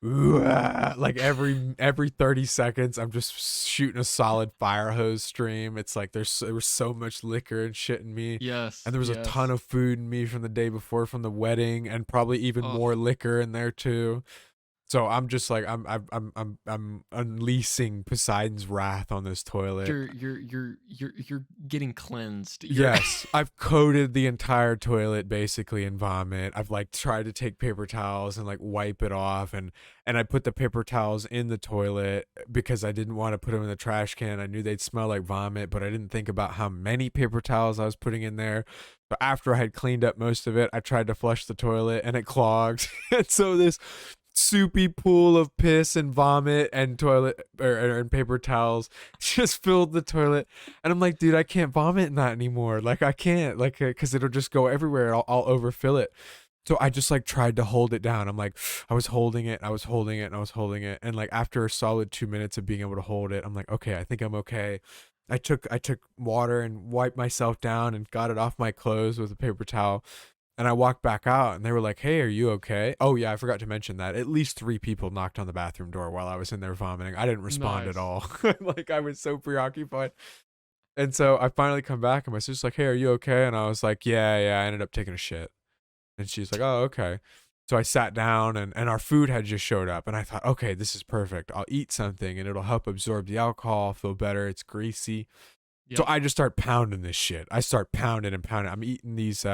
like every 30 seconds I'm just shooting a solid fire hose stream. It's like there was so much liquor and shit in me. Yes. And there was a ton of food in me from the day before from the wedding, and probably even more liquor in there too. So I'm just like I'm unleashing Poseidon's wrath on this toilet. You're getting cleansed. Yes, I've coated the entire toilet basically in vomit. I've like tried to take paper towels and like wipe it off, and I put the paper towels in the toilet because I didn't want to put them in the trash can. I knew they'd smell like vomit, but I didn't think about how many paper towels I was putting in there. But after I had cleaned up most of it, I tried to flush the toilet and it clogged. And so this soupy pool of piss and vomit and toilet and paper towels just filled the toilet. And I'm like, dude, I can't vomit in that anymore. Like, I can't, like, because it'll just go everywhere. I'll overfill it. So I just like tried to hold it down. I'm like, I was holding it. And like after a solid 2 minutes of being able to hold it, I'm like, okay, I think I'm okay. I took water and wiped myself down and got it off my clothes with a paper towel. And I walked back out, and they were like, hey, are you okay? Oh, yeah, I forgot to mention that. At least 3 people knocked on the bathroom door while I was in there vomiting. I didn't respond at all. Like, I was so preoccupied. And so I finally come back, and my sister's like, hey, are you okay? And I was like, yeah, I ended up taking a shit. And she's like, oh, okay. So I sat down, and our food had just showed up. And I thought, okay, this is perfect. I'll eat something, and it'll help absorb the alcohol, feel better. It's greasy. Yep. So I just start pounding this shit. I start pounding and pounding. I'm eating these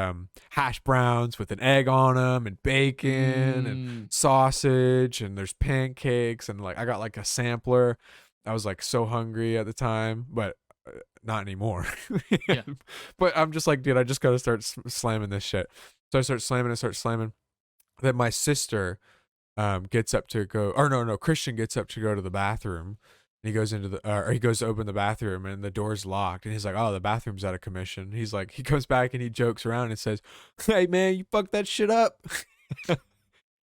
hash browns with an egg on them and bacon and sausage, and there's pancakes, and like I got like a sampler. I was like so hungry at the time, but not anymore. Yeah. But I'm just like, dude, I just got to start slamming this shit. So I start slamming. Then my sister gets up to go, or no, Christian gets up to go to the bathroom. And he goes he goes to open the bathroom, and the door's locked. And he's like, oh, the bathroom's out of commission. He's like, he comes back and he jokes around and says, hey, man, you fucked that shit up.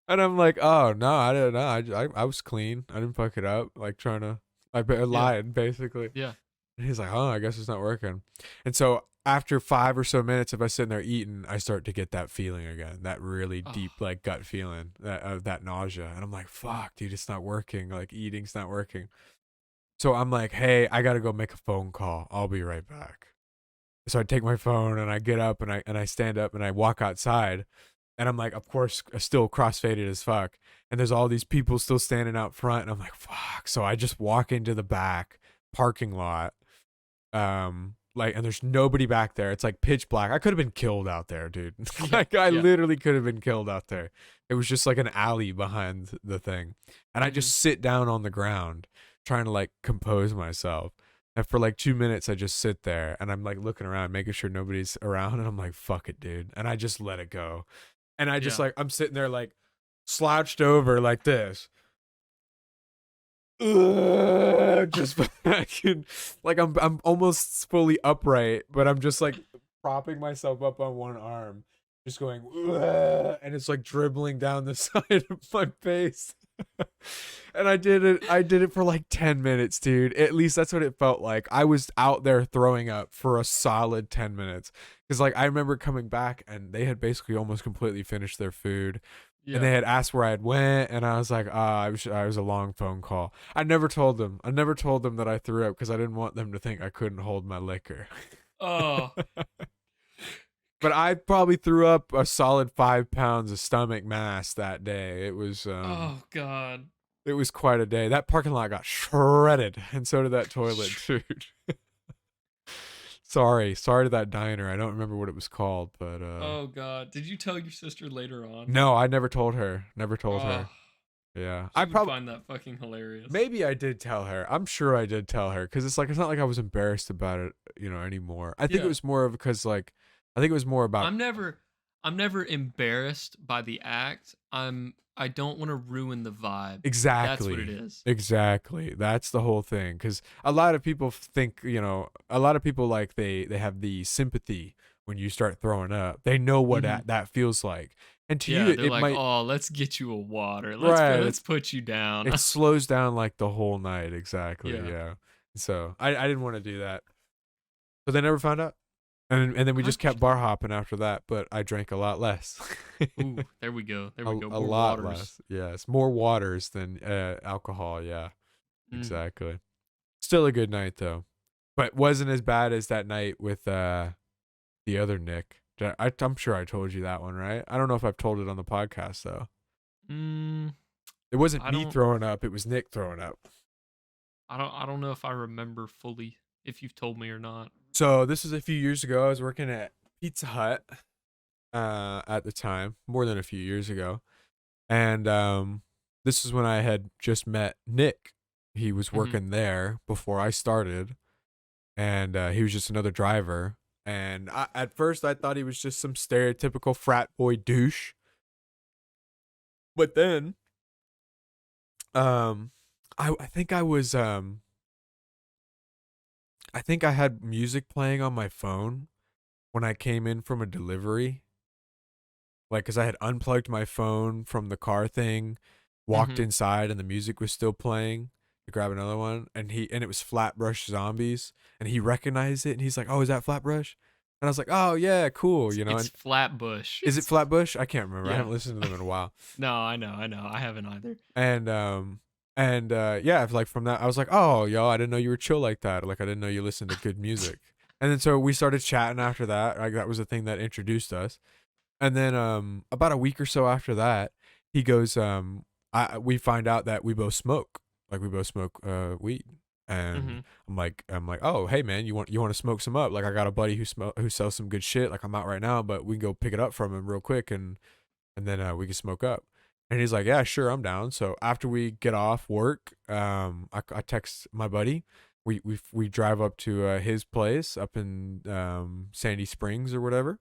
And I'm like, oh no, I didn't know. I was clean. I didn't fuck it up. Like trying to, Yeah. lied basically. Yeah. And he's like, oh, I guess it's not working. And so after 5 or so minutes of us sitting there eating, I start to get that feeling again, that really Oh, deep like gut feeling that of that nausea. And I'm like, fuck, dude, it's not working. Like eating's not working. So I'm like, hey, I gotta go make a phone call. I'll be right back. So I take my phone and I get up and I stand up and I walk outside. And I'm like, of course, still crossfaded as fuck. And there's all these people still standing out front. And I'm like, fuck. So I just walk into the back parking lot. Like, and there's nobody back there. It's like pitch black. I could have been killed out there, dude. yeah. Like, I Yeah. literally could have been killed out there. It was just like an alley behind the thing. And I just sit down on the ground trying to like compose myself. And for like 2 minutes, I just sit there and I'm like looking around, making sure nobody's around. And I'm like, fuck it, dude. And I just let it go. And I just Yeah. like, I'm sitting there like slouched over like this. Just fucking like I'm almost fully upright, but I'm just like propping myself up on one arm, just going, and it's like dribbling down the side of my face. And I did it for like 10 minutes, dude. At least that's what it felt like. I was out there throwing up for a solid 10 minutes. Because like I remember coming back and they had basically almost completely finished their food. And Yeah. they had asked where I had went, and I was like, I was a long phone call. I never told them. I never told them that I threw up because I didn't want them to think I couldn't hold my liquor. Oh. But I probably threw up a solid 5 pounds of stomach mass that day. Oh God. It was quite a day. That parking lot got shredded, and so did that toilet, dude. Sorry to that diner. I don't remember what it was called, but Oh God. Did you tell your sister later on? no, I never told her. Never told Oh, her. Yeah, she I would probably find that fucking hilarious. maybe I did tell her. I'm sure I did tell her because it's not like I was embarrassed about it, anymore. I think it Yeah. was more of because like I think it was more about I'm never embarrassed by the act. I don't want to ruin the vibe. That's what it exactly. is. Exactly. That's the whole thing. Because a lot of people think, a lot of people like they have the sympathy when you start throwing up. They know what Mhm. that feels like. And to you, Yeah, they're it like, might "Oh, let's get you a water. right. Let's put you down." It slows down like the whole night. Exactly. Yeah. Yeah. So I didn't want to do that. But they never found out. And then we just kept bar Understand. hopping after that, but I drank a lot less. Ooh, there we go. There we go. A More lot waters. less. Yes, more waters than alcohol. Yeah, Mm. exactly. Still a good night though, but wasn't as bad as that night with the other Nick. I'm sure I told you that one, right? I don't know if I've told it on the podcast though. Mm, It wasn't I me don't throwing up; it was Nick throwing up. I don't know if I remember fully if you've told me or not. So this was a few years ago. I was working at Pizza Hut at the time, more than a few years ago. And this is when I had just met Nick. He was Mhm. working there before I started, and he was just another driver. And at first, I thought he was just some stereotypical frat boy douche. But then, um, I think I think I had music playing on my phone when I came in from a delivery. Like, cause I had unplugged my phone from the car thing, walked Mhm. inside, and the music was still playing to grab another one, and it was Flatbush Zombies, and he recognized it, and he's like, "Oh, is that Flatbush?" And I was like, "Oh yeah, cool," It's And Flatbush. is it Flatbush? I can't remember. I Yeah. haven't listened to them in a while. No, I know. I haven't either. And yeah, like from that, I was like, "Oh, yo, I didn't know you were chill like that. Like, I didn't know you listened to good music." And then so we started chatting after that. Like that was the thing that introduced us. And then about a week or so after that, he goes, I we find out that we both smoke. Like we both smoke weed. And Mhm. I'm like, "Oh, hey man, you want to smoke some up? Like I got a buddy who sells some good shit. Like I'm out right now, but we can go pick it up from him real quick and then we can smoke up." And he's like, "Yeah, sure, I'm down." So after we get off work, I text my buddy. We drive up to his place up in Sandy Springs or whatever,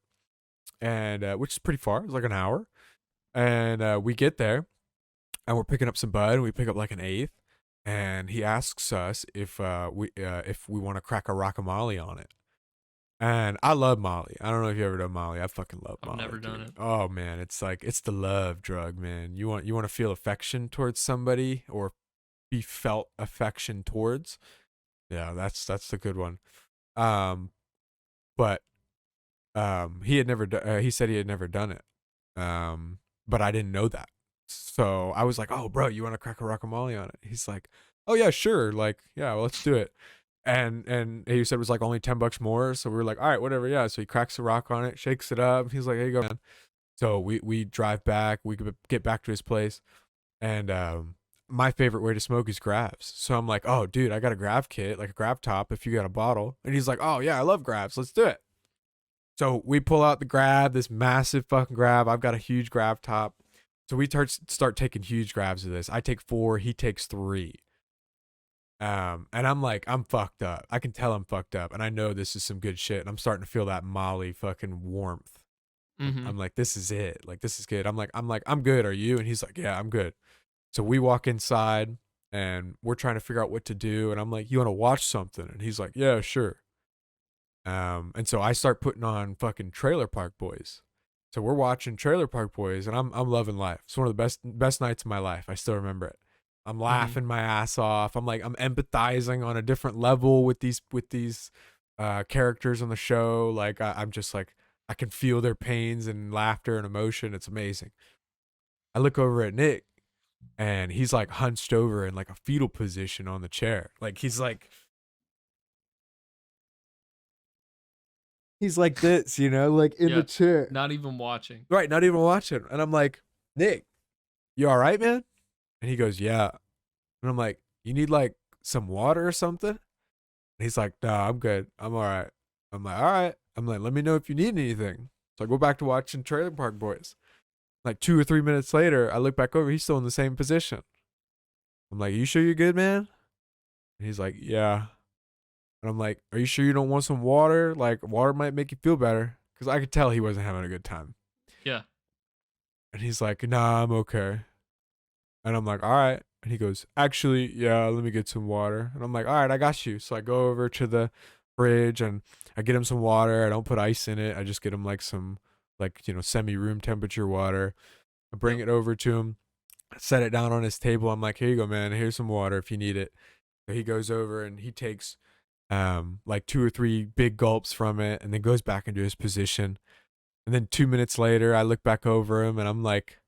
and which is pretty far. It's like an hour. And we get there, and we're picking up some bud, and we pick up like an eighth. And he asks us if we want to crack a rockamolly on it. And I love Molly. I don't know if you ever done Molly. I fucking love I've Molly. never done Dude. it. Oh man, it's like it's the love drug, man. You want to feel affection towards somebody or be felt affection towards. Yeah, that's the good one. Um, but he had never. He said he had never done it. But I didn't know that. So I was like, "Oh, bro, you want to crack a rock and Molly on it?" He's like, "Oh yeah, sure. Like, yeah, well, let's do it." And he said it was like only $10 more. So we were like, "All right, whatever." Yeah. So he cracks a rock on it, shakes it up. He's like, "Here you go, man." So we drive back. We get back to his place, and my favorite way to smoke is grabs. So I'm like, "Oh, dude, I got a grab kit, like a grab top. If you got a bottle," and he's like, "Oh yeah, I love grabs. Let's do it." So we pull out the grab, this massive fucking grab. I've got a huge grab top. So we start taking huge grabs of this. I take 4, he takes 3. And I'm like, I'm fucked up. I can tell I'm fucked up, and I know this is some good shit. And I'm starting to feel that Molly fucking warmth. Mm-hmm. I'm like, this is it. Like, this is good. I'm good. Are you? And he's like, yeah, I'm good. So we walk inside, and we're trying to figure out what to do. And I'm like, you want to watch something? And he's like, yeah, sure. And so I start putting on fucking Trailer Park Boys. So we're watching Trailer Park Boys, and I'm loving life. It's one of the best nights of my life. I still remember it. I'm laughing my ass off. I'm empathizing on a different level with these characters on the show. Like I'm just like I can feel their pains and laughter and emotion. It's amazing. I look over at Nick, and he's like hunched over in like a fetal position on the chair. Like he's like this, like in Yeah. the chair. Not even watching. Right, not even watching. And I'm like, Nick, you all right, man? And he goes, yeah. And I'm like, you need like some water or something? And he's like, no, I'm good. I'm all right. I'm like, all right. I'm like, let me know if you need anything. So I go back to watching Trailer Park Boys. Like 2 or 3 minutes later, I look back over. He's still in the same position. I'm like, you sure you're good, man? And he's like, yeah. And I'm like, are you sure you don't want some water? Like, water might make you feel better. Because I could tell he wasn't having a good time. Yeah. And he's like, nah, I'm okay. And I'm like, all right. And he goes, actually, yeah, let me get some water. And I'm like, all right, I got you. So I go over to the fridge and I get him some water. I don't put ice in it. I just get him like some, like, semi room temperature water. I bring it over to him, set it down on his table. I'm like, here you go, man. Here's some water if you need it. So he goes over and he takes like 2 or 3 big gulps from it and then goes back into his position. And then 2 minutes later, I look back over him and I'm like,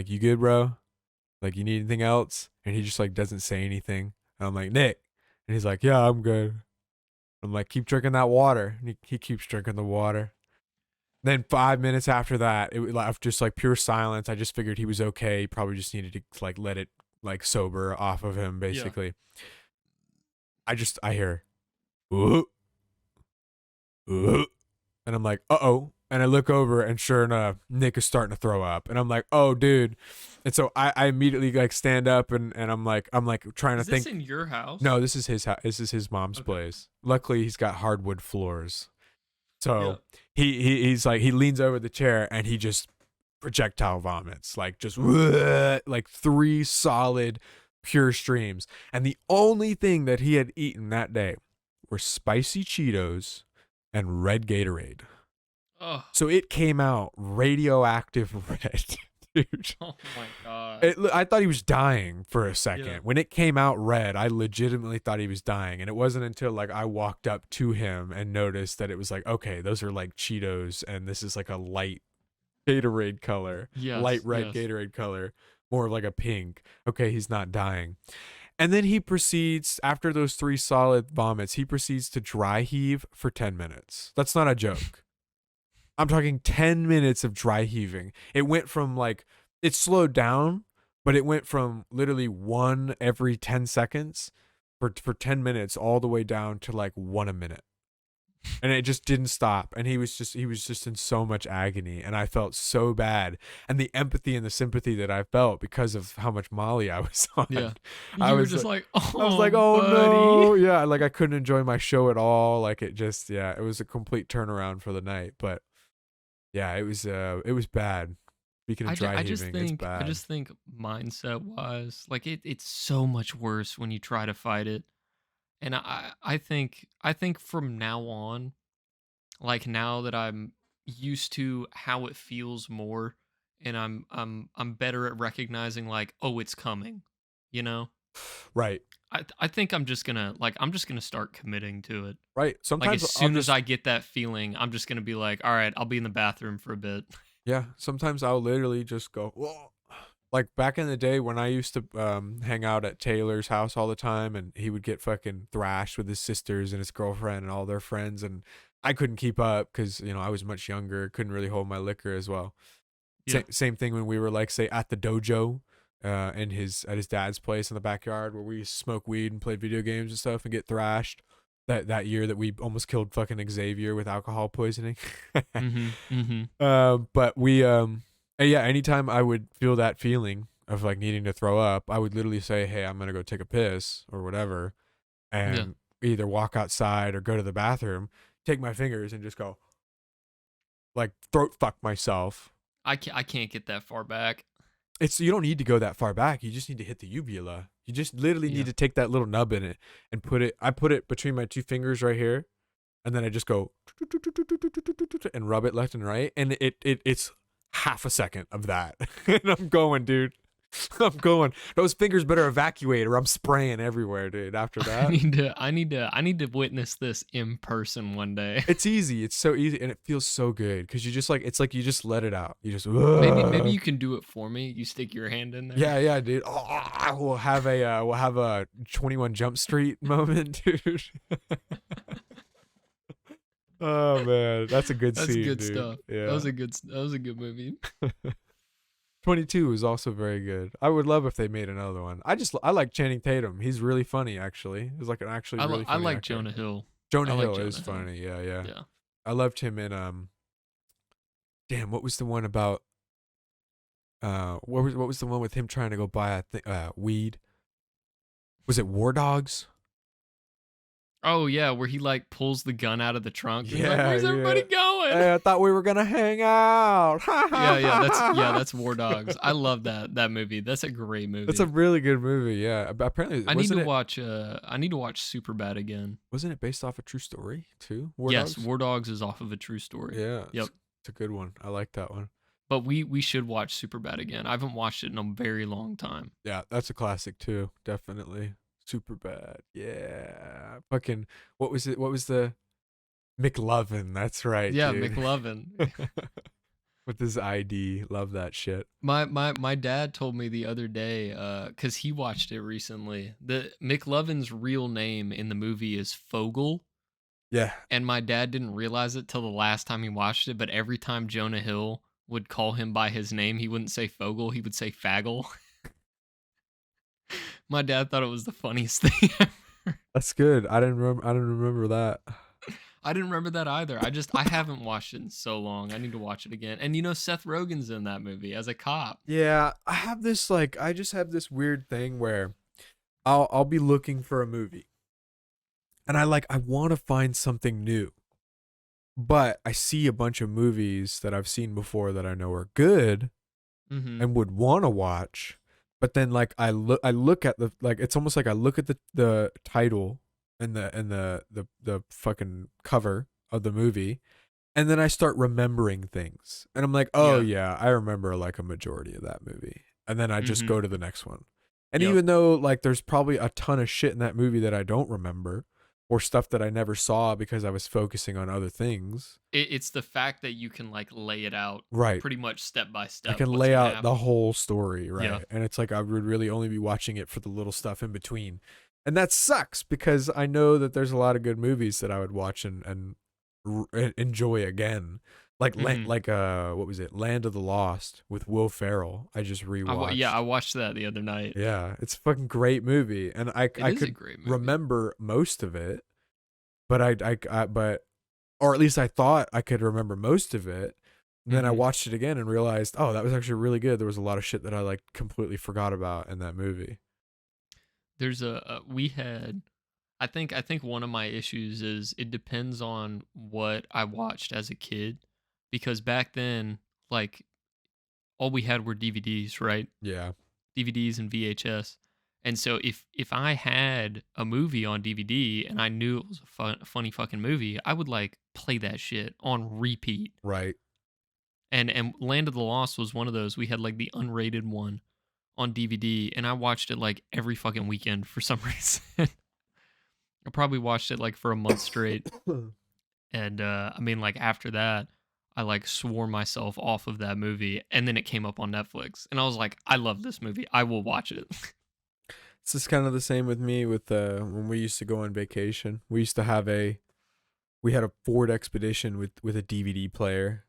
you good, bro? Like, you need anything else? And he just like doesn't say anything. And I'm like, Nick. And he's like, yeah, I'm good. I'm like, keep drinking that water. And he keeps drinking the water. Then 5 minutes after that, it was like just like pure silence. I just figured he was okay. He probably just needed to like let it like sober off of him, basically. Yeah. I hear, ooh, ooh. And I'm like, uh-oh. And I look over and sure enough, Nick is starting to throw up. And I'm like, oh, dude. And so I immediately like stand up and I'm like trying to think. Is this in your house? No, this is his house. This is his mom's place. Luckily, he's got hardwood floors. So he's like, he leans over the chair and he just projectile vomits. Like just like 3 solid pure streams. And the only thing that he had eaten that day were spicy Cheetos and red Gatorade. Oh. So it came out radioactive red, dude. Oh my god. I thought he was dying for a second. Yeah. When it came out red, I legitimately thought he was dying. And it wasn't until like I walked up to him and noticed that it was like, okay, those are like Cheetos and this is like a light Gatorade color. Yes, light red Gatorade color. More of like a pink. Okay, he's not dying. And then he proceeds, after those 3 solid vomits, he proceeds to dry heave for 10 minutes. That's not a joke. I'm talking 10 minutes of dry heaving. It went from like, it slowed down, but it went from literally 1 every 10 seconds for 10 minutes all the way down to like 1 a minute. And it just didn't stop. And he was just in so much agony. And I felt so bad. And the empathy and the sympathy that I felt because of how much Molly I was on. Yeah. I was just like, oh, I was like, oh buddy. no. Yeah. Like I couldn't enjoy my show at all. Like it just, yeah, it was a complete turnaround for the night. But yeah, it was bad. Speaking of dry heaving, it's bad. I just think mindset wise, like it's so much worse when you try to fight it. And I think from now on, like now that I'm used to how it feels more, and I'm better at recognizing like, oh, it's coming, you know. Right. I think I'm just gonna start committing to it. Right. Like as Sometimes I'll soon as just I get that feeling, I'm just gonna be like, all right, I'll be in the bathroom for a bit. yeah, sometimes I'll literally just go, whoa. Like back in the day when I used to hang out at Taylor's house all the time, and he would get fucking thrashed with his sisters and his girlfriend and all their friends, and I couldn't keep up because I was much younger, couldn't really hold my liquor as well. Yeah. Same thing when we were like say at the dojo, at his dad's place in the backyard where we used to smoke weed and played video games and stuff and get thrashed. That year that we almost killed fucking Xavier with alcohol poisoning. Mm-hmm. Mm-hmm. But we yeah, anytime I would feel that feeling of like needing to throw up, I would literally say, "Hey, I'm gonna go take a piss or whatever," Yeah. and either walk outside or go to the bathroom, take my fingers and just go like throat fuck myself. I can't get that far back. You don't need to go that far back. You just need to hit the uvula. You just literally Yeah. need to take that little nub in it and I put it between my two fingers right here, and then I just go and rub it left and right, and it's half a second of that, and I'm going, dude. I'm going. Those fingers better evacuate, or I'm spraying everywhere, dude. After that, I need to witness this in person one day. it's easy. It's so easy, and it feels so good because you just like it's like you just let it out. You just Maybe you can do it for me. You stick your hand in there. yeah, dude. Oh, we'll have a 21 Jump Street moment, dude. Oh man, that's a good That's scene, good dude. stuff. Yeah, That was a good movie. 22 is also very good. I would love if they made another one. I like Channing Tatum. He's really funny, actually. He's like an actually really I funny like actor. Jonah Hill. Jonah I like Hill Jonah is Hill. funny. Yeah, yeah. Yeah. I loved him in damn, what was the one about what was the one with him trying to go buy weed? Was it War Dogs? Oh yeah, where he like pulls the gun out of the trunk. And he's like, Yeah, where's everybody going? Hey, I thought we were gonna hang out. That's War Dogs. I love that movie. That's a great movie. That's a really good movie. Yeah, but apparently I need to watch Superbad again. Wasn't it based off a true story too? Yes, Dogs? War Dogs is off of a true story. Yeah. Yep. It's a good one. I like that one. But we should watch Superbad again. I haven't watched it in a very long time. Yeah, that's a classic too. Definitely. Super bad. Yeah. Fucking what was it? What was the McLovin? That's right. Yeah, dude. McLovin. With his ID. Love that shit. My dad told me the other day, because he watched it recently. The McLovin's real name in the movie is Fogel. Yeah. And my dad didn't realize it till the last time he watched it, but every time Jonah Hill would call him by his name, he wouldn't say Fogel, he would say Fagel. My dad thought it was the funniest thing ever. That's good. I didn't remember that. I didn't remember that either. I haven't watched it in so long. I need to watch it again. And Seth Rogen's in that movie as a cop. Yeah, I just have this weird thing where I'll be looking for a movie. And I want to find something new. But I see a bunch of movies that I've seen before that I know are good and would want to watch. But then I look at the it's almost like I look at the title and the fucking cover of the movie, and then I start remembering things. And I'm like, "Oh yeah, I remember a majority of that movie." And then I just go to the next one. And even though there's probably a ton of shit in that movie that I don't remember, or stuff that I never saw because I was focusing on other things. It's the fact that you can lay it out right, pretty much step by step. I can lay out the whole story, right? Yeah. And it's I would really only be watching it for the little stuff in between. And that sucks because I know that there's a lot of good movies that I would watch and enjoy again. What was it? Land of the Lost with Will Ferrell. I just rewatched. I watched that the other night. Yeah, it's a fucking great movie, and I could remember most of it, but or at least I thought I could remember most of it. And then I watched it again and realized, oh, that was actually really good. There was a lot of shit that I completely forgot about in that movie. There's I think one of my issues is it depends on what I watched as a kid. Because back then, all we had were DVDs, right? Yeah. DVDs and VHS. And so if I had a movie on DVD and I knew it was a funny fucking movie, I would like play that shit on repeat. Right. And Land of the Lost was one of those. We had like the unrated one on DVD, and I watched it like every fucking weekend for some reason. I probably watched it like for a month straight. And I mean, like after that, I like swore myself off of that movie, and then it came up on Netflix, and I was like, I love this movie. I will watch it. It's just kind of the same with me with when we used to go on vacation. We used to have we had a Ford Expedition with a DVD player.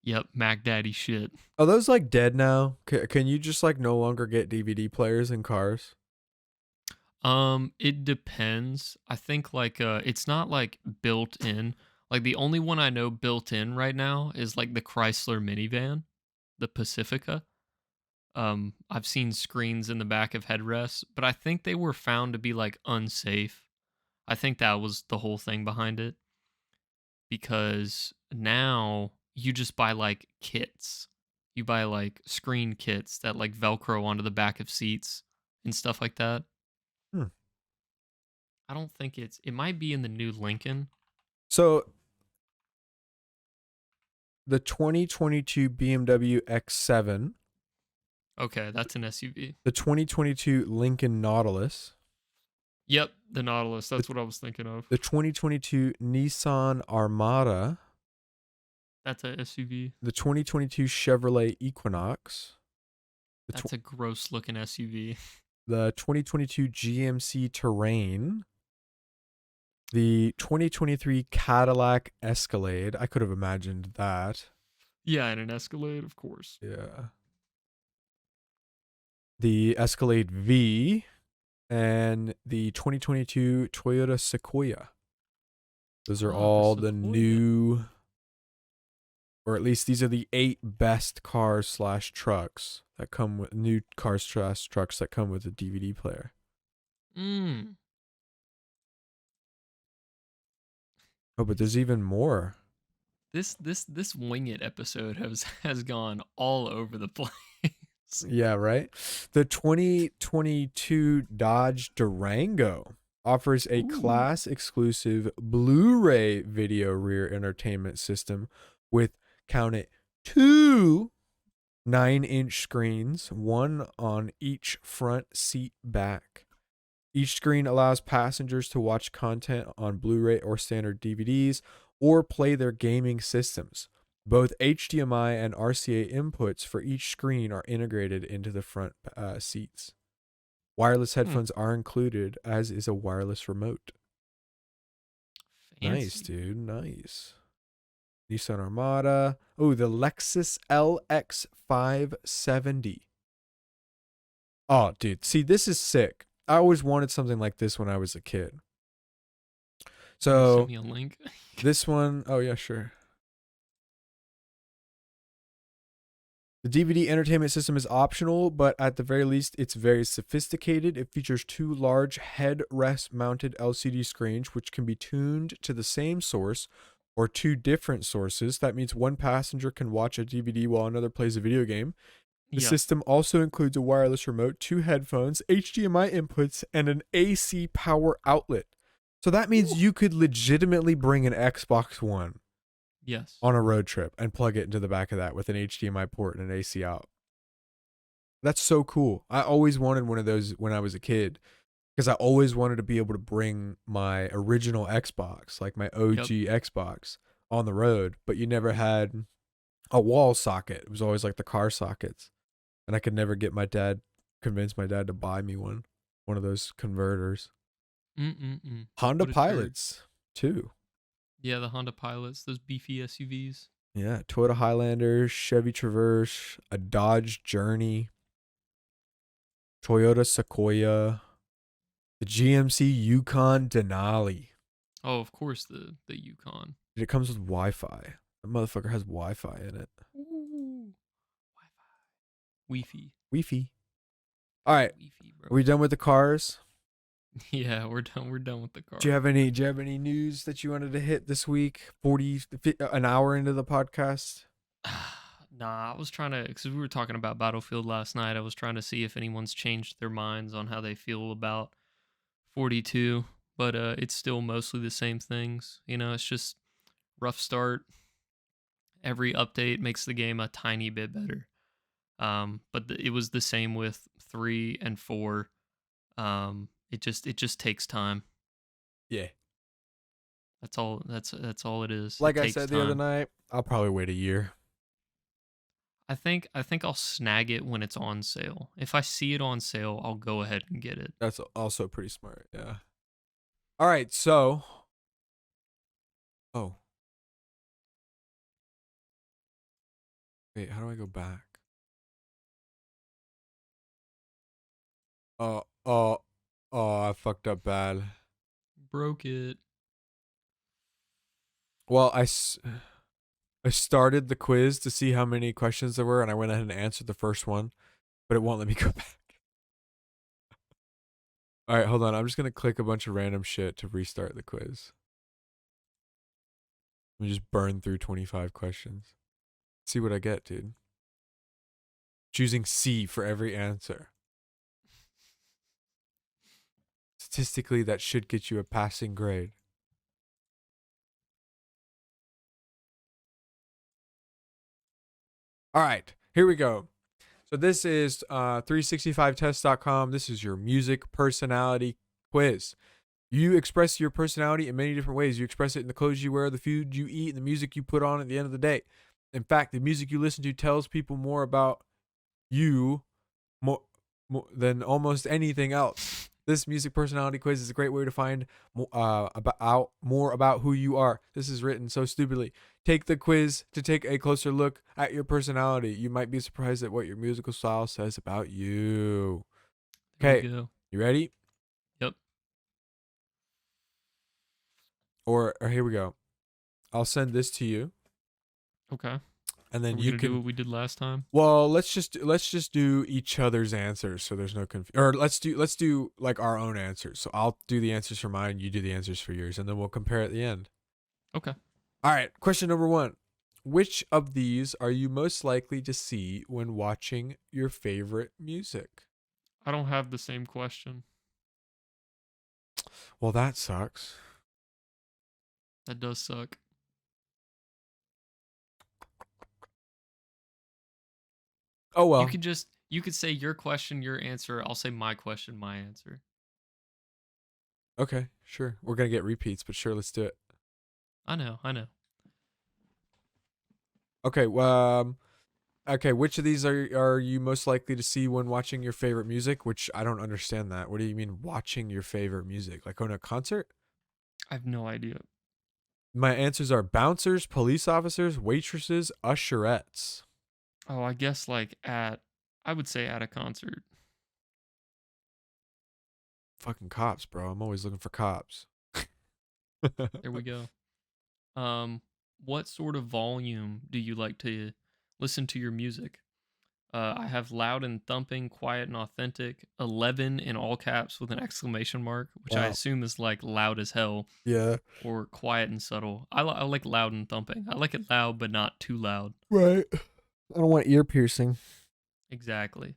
Yep, Mac Daddy shit. Are those like dead now? Can you just like no longer get DVD players in cars? It depends. I think like it's not like built in. Like the only one I know built in right now is like the Chrysler minivan, the Pacifica. I've seen screens in the back of headrests, but I think they were found to be like unsafe. I think that was the whole thing behind it. Because now you just buy like kits. You buy like screen kits that like Velcro onto the back of seats and stuff like that. Hmm. I don't think it might be in the new Lincoln. So the 2022 BMW X7, Okay, that's an SUV. the 2022 Lincoln Nautilus, Yep, the Nautilus. That's what I was thinking of. the 2022 Nissan Armada, That's a SUV. the 2022 Chevrolet Equinox, That's a gross looking SUV. the 2022 GMC Terrain, the 2023 Cadillac Escalade. I could have imagined that. Yeah, and an Escalade, of course. Yeah. The Escalade V and the 2022 Toyota Sequoia. Those are Oh, the all the Sequoia. new, or at least these are the 8 best cars / trucks that come with new cars / trucks that come with a DVD player. Oh, but there's even more. This Wing It episode has gone all over the place. Yeah, right. The 2022 Dodge Durango offers a class exclusive Blu-ray video rear entertainment system with, count it, 2 9-inch screens, one on each front seat back. Each screen allows passengers to watch content on Blu-ray or standard DVDs or play their gaming systems. Both HDMI and RCA inputs for each screen are integrated into the front seats. Wireless headphones are included, as is a wireless remote. Fancy. Nice, dude. Nice. Nissan Armada. Oh, the Lexus LX 570. Oh, dude. See, this is sick. I always wanted something like this when I was a kid. So, send me a link. this one, oh yeah, sure. The DVD entertainment system is optional, but at the very least, it's very sophisticated. It features 2 large headrest mounted LCD screens, which can be tuned to the same source or 2 different sources. That means one passenger can watch a DVD while another plays a video game. The system also includes a wireless remote, 2 headphones, HDMI inputs, and an AC power outlet. So that means you could legitimately bring an Xbox One on a road trip and plug it into the back of that with an HDMI port and an AC out. That's so cool. I always wanted one of those when I was a kid because I always wanted to be able to bring my original Xbox, like my OG Xbox, on the road, but you never had a wall socket. It was always like the car sockets. And I could never convince my dad to buy me one of those converters. Honda Pilots, too. Yeah, the Honda Pilots, those beefy SUVs. Yeah, Toyota Highlander, Chevy Traverse, a Dodge Journey, Toyota Sequoia, the GMC Yukon Denali. Oh, of course, the Yukon. It comes with Wi-Fi. That motherfucker has Wi-Fi in it. Ooh. Wi-Fi. Wi-Fi. All right. Wi-Fi, bro. Are we done with the cars? Yeah, we're done. We're done with the car. Do you have any news that you wanted to hit this week? An hour into the podcast. Nah, I was trying to, because we were talking about Battlefield last night. I was trying to see if anyone's changed their minds on how they feel about 42, but it's still mostly the same things. It's just rough start. Every update makes the game a tiny bit better. But it was the same with 3 and 4. It just takes time. Yeah. That's all. That's all it is. Like It I takes said the other time. night, I'll probably wait a year. I think I'll snag it when it's on sale. If I see it on sale, I'll go ahead and get it. That's also pretty smart. Yeah. All right. So. Oh. Wait. How do I go back? Oh. Oh. Oh. I fucked up bad. Broke it. Well, I started the quiz to see how many questions there were, and I went ahead and answered the first one, but it won't let me go back. All right, hold on. I'm just going to click a bunch of random shit to restart the quiz. Let me just burn through 25 questions. See what I get, dude. Choosing C for every answer. Statistically, that should get you a passing grade. All right, here we go. So this is 365test.com. This is your music personality quiz. You express your personality in many different ways. You express it in the clothes you wear, the food you eat, and the music you put on at the end of the day. In fact, the music you listen to tells people more about you more than almost anything else. This music personality quiz is a great way to find more about who you are. This is written so stupidly. Take the quiz to take a closer look at your personality. You might be surprised at what your musical style says about you. There Okay, we go. you ready? Yep. Or here we go. I'll send this to you, Okay. and then Are we you gonna can. do what we did last time? Well, let's just do each other's answers, so there's no confusion. Or let's do like our own answers. So I'll do the answers for mine, you do the answers for yours, and then we'll compare at the end. Okay. All right. Question number 1: which of these are you most likely to see when watching your favorite music? I don't have the same question. Well, that sucks. That does suck. Oh well. You could say your question, your answer. I'll say my question, my answer. Okay, sure. We're gonna get repeats, but sure, let's do it. I know. Okay. Okay. Which of these are you most likely to see when watching your favorite music? Which I don't understand that. What do you mean watching your favorite music? Like on a concert? I have no idea. My answers are bouncers, police officers, waitresses, usherettes. Oh, I guess I would say at a concert. Fucking cops, bro. I'm always looking for cops. There we go. What sort of volume do you like to listen to your music? I have loud and thumping, quiet and authentic, 11 in all caps with an exclamation mark, which I Wow. assume is like loud as hell, Yeah. or quiet and subtle. I like loud and thumping. I like it loud, but not too loud. Right. I don't want ear piercing. Exactly.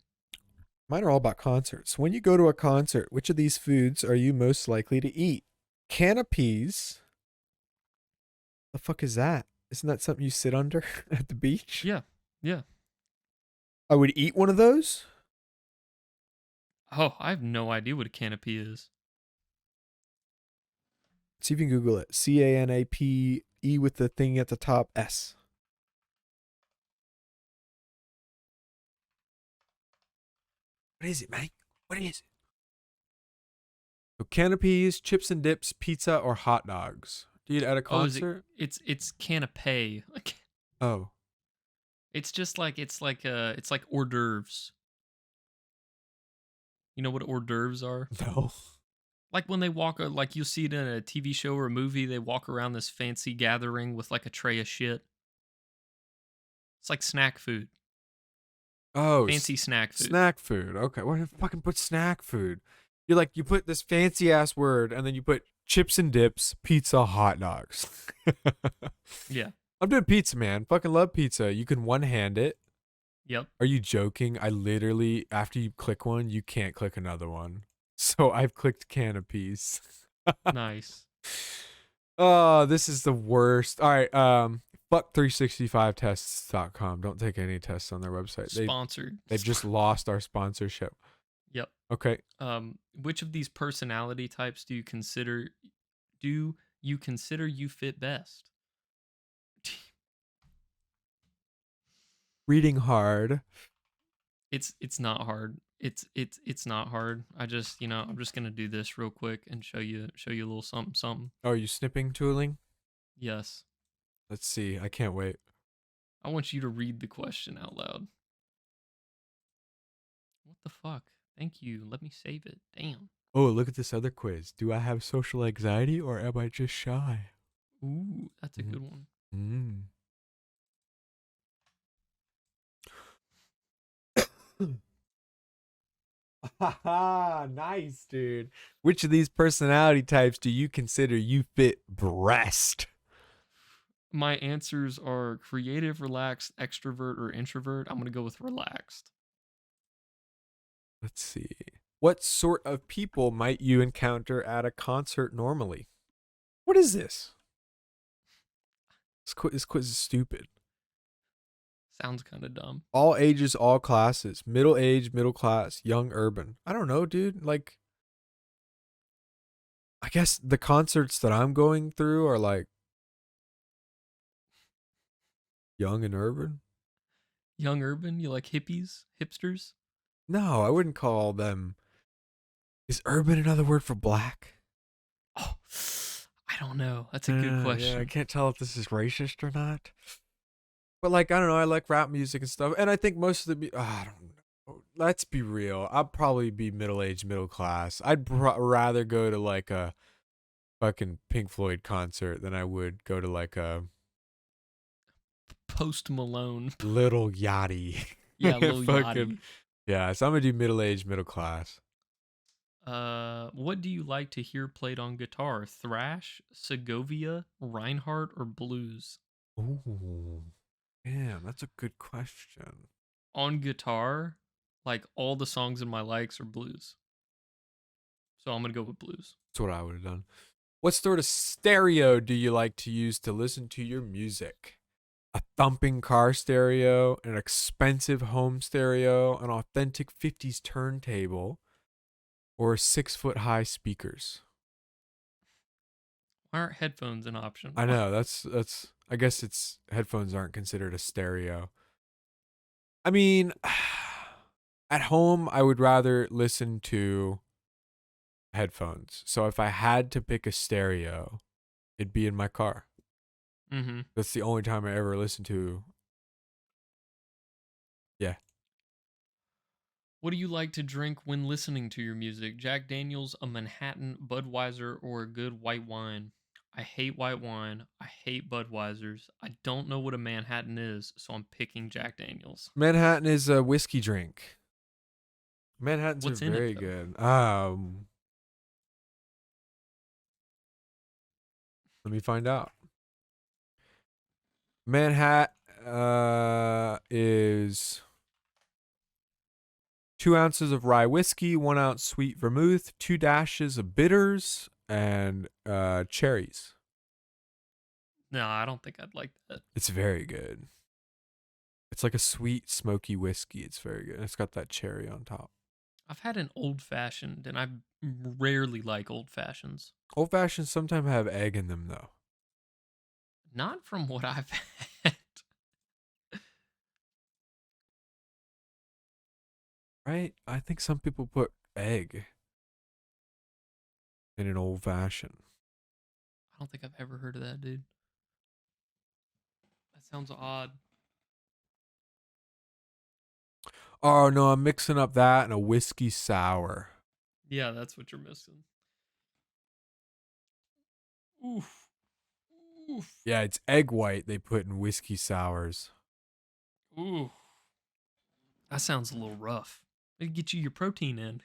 Mine are all about concerts. When you go to a concert, which of these foods are you most likely to eat? Can of peas. The fuck is that? Isn't that something you sit under at the beach? Yeah. I would eat one of those. Oh, I have no idea what a canopy is. See if you can Google it. CANAPE with the thing at the top. S. What is it, man? What is it? So canopies, chips and dips, pizza, or hot dogs. Do you eat at a Oh, is it? concert? It's canapé. Oh. It's like hors d'oeuvres. You know what hors d'oeuvres are? No. Like when they walk, like you see it in a TV show or a movie, they walk around this fancy gathering with like a tray of shit. It's like snack food. Oh. Fancy snack food. Snack food. Okay. Why do you fucking put snack food? You put this fancy ass word and then you put chips and dips, pizza, hot dogs. Yeah. I'm doing pizza, man. Fucking love pizza. You can one-hand it. Yep. Are you joking? I literally, after you click one, you can't click another one. So I've clicked can of peas. Nice. Oh, this is the worst. All right, fuck365tests.com. Don't take any tests on their website. Sponsored. They've just lost our sponsorship. Yep. Okay. Which of these personality types do you consider you fit best? Reading hard. It's not hard. It's not hard. I'm just gonna do this real quick and show you a little something. Oh, are you snipping tooling? Yes. Let's see. I can't wait. I want you to read the question out loud. What the fuck? Thank you. Let me save it. Damn. Oh, look at this other quiz. Do I have social anxiety or am I just shy? Ooh, that's a good one. Nice, dude. Which of these personality types do you consider you fit best? My answers are creative, relaxed, extrovert, or introvert. I'm gonna go with relaxed. Let's see. What sort of people might you encounter at a concert normally? What is this? This quiz is stupid. Sounds kind of dumb. All ages, all classes. Middle age, middle class, young, urban. I don't know, dude. Like, I guess the concerts that I'm going through are like young and urban. Young urban? You like hippies? Hipsters? No, I wouldn't call them. Is urban another word for black? Oh, I don't know. That's a good question. Yeah, I can't tell if this is racist or not. But like, I don't know. I like rap music and stuff, and I think most of the I don't know. Let's be real. I'd probably be middle aged, middle class. I'd rather go to like a fucking Pink Floyd concert than I would go to like a Post Malone. Little Yachty. Yeah, Lil Yachty. Yeah, so I'm gonna do middle aged, middle class. What do you like to hear played on guitar? Thrash, Segovia, Reinhardt, or blues? Ooh, damn, that's a good question. On guitar, like all the songs in my likes are blues. So I'm gonna go with blues. That's what I would have done. What sort of stereo do you like to use to listen to your music? A thumping car stereo, an expensive home stereo, an authentic 50s turntable, or 6-foot-high speakers? Why aren't headphones an option? I know, that's I guess it's headphones aren't considered a stereo. I mean, at home I would rather listen to headphones. So if I had to pick a stereo, it'd be in my car. Mm-hmm. That's the only time I ever listen to. Yeah. What do you like to drink when listening to your music? Jack Daniels, a Manhattan, Budweiser, or a good white wine? I hate white wine. I hate Budweisers. I don't know what a Manhattan is, so I'm picking Jack Daniels. Manhattan is a whiskey drink. Manhattans What's are in it, very though? good. Let me find out. Manhattan is 2 ounces of rye whiskey, 1 ounce sweet vermouth, 2 dashes of bitters, and cherries. No, I don't think I'd like that. It's very good. It's like a sweet, smoky whiskey. It's very good. It's got that cherry on top. I've had an old fashioned, and I rarely like old fashions. Old fashions sometimes have egg in them, though. Not from what I've had. Right? I think some people put egg in an old fashioned. I don't think I've ever heard of that, dude. That sounds odd. Oh, no, I'm mixing up that and a whiskey sour. Yeah, that's what you're missing. Oof. Oof. Yeah, it's egg white they put in whiskey sours. Ooh. That sounds a little rough. Maybe get you your protein in.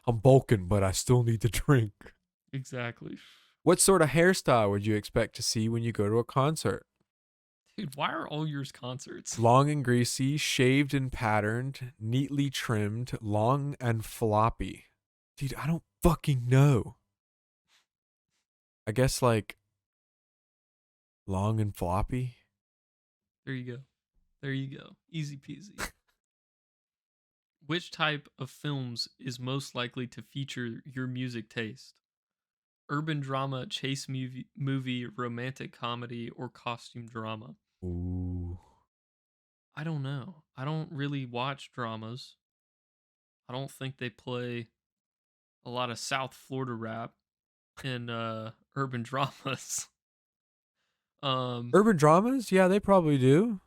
I'm bulking, but I still need to drink. Exactly. What sort of hairstyle would you expect to see when you go to a concert? Dude, why are all yours concerts? Long and greasy, shaved and patterned, neatly trimmed, long and floppy. Dude, I don't fucking know. I guess like long and floppy. There you go. There you go. Easy peasy. Which type of films is most likely to feature your music taste? Urban drama, chase movie, romantic comedy, or costume drama? Ooh. I don't know. I don't really watch dramas. I don't think they play a lot of South Florida rap in urban dramas. Um, Urban dramas? Yeah, they probably do.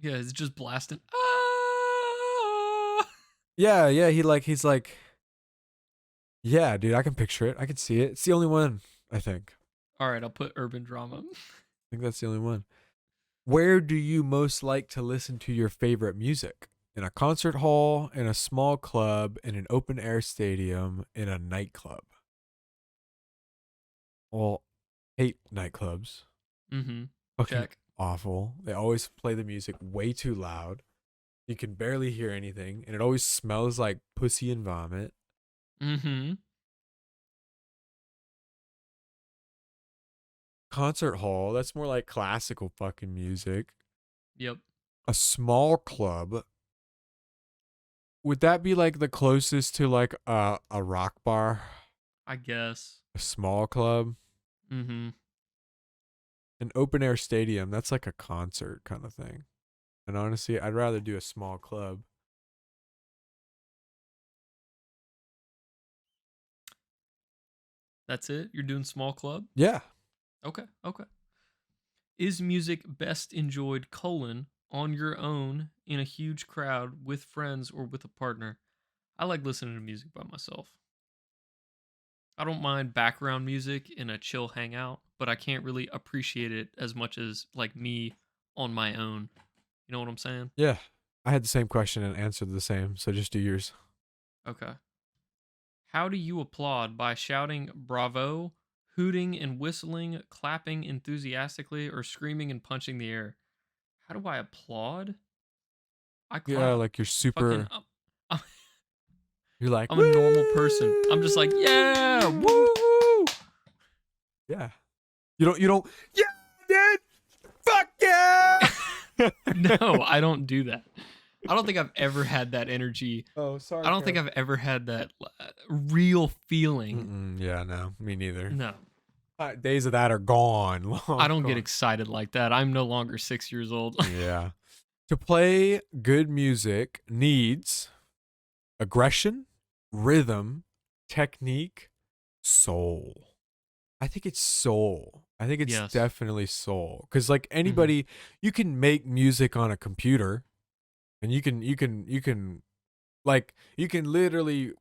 yeah, it's just blasting. Ah! Yeah, yeah, he's like, yeah, dude, I can picture it. I can see it. It's the only one, I think. All right, I'll put urban drama. I think that's the only one. Where do you most like to listen to your favorite music? In a concert hall, in a small club, in an open air stadium, in a nightclub? Well, hate nightclubs. Mm-hmm. Fucking Check. awful. They always play the music way too loud. You can barely hear anything, and it always smells like pussy and vomit. Mm-hmm. Concert hall, that's more like classical fucking music. Yep. A small club, would that be like the closest to like a rock bar? I guess. A small club? Mm-hmm. An open air stadium, that's like a concert kind of thing. And honestly, I'd rather do a small club. That's it? You're doing small club? Yeah. Okay. Okay. Is music best enjoyed, on your own, in a huge crowd, with friends, or with a partner? I like listening to music by myself. I don't mind background music in a chill hangout, but I can't really appreciate it as much as like me on my own. You know what I'm saying? Yeah. I had the same question and answered the same, so just do yours. Okay. How do you applaud? By shouting bravo, hooting and whistling, clapping enthusiastically, or screaming and punching the air? How do I applaud? I Yeah, clap. like you're Fucking, super, I'm, you're like, I'm a normal person. I'm just like, yeah, woo! Yeah. You don't, yeah, dude, fuck yeah. No, I don't do that. I don't think I've ever had that energy. Oh, sorry. I don't think I've ever had that real feeling. Yeah, no, me neither. No, Days of that are gone. Long I don't get gone. excited like that. I'm no longer 6 years old. Yeah. To play good music needs aggression, rhythm, technique, soul. I think it's soul. I think it's Yes. definitely soul. Because like Mm-hmm. anybody, you can make music on a computer, and you can like you can literally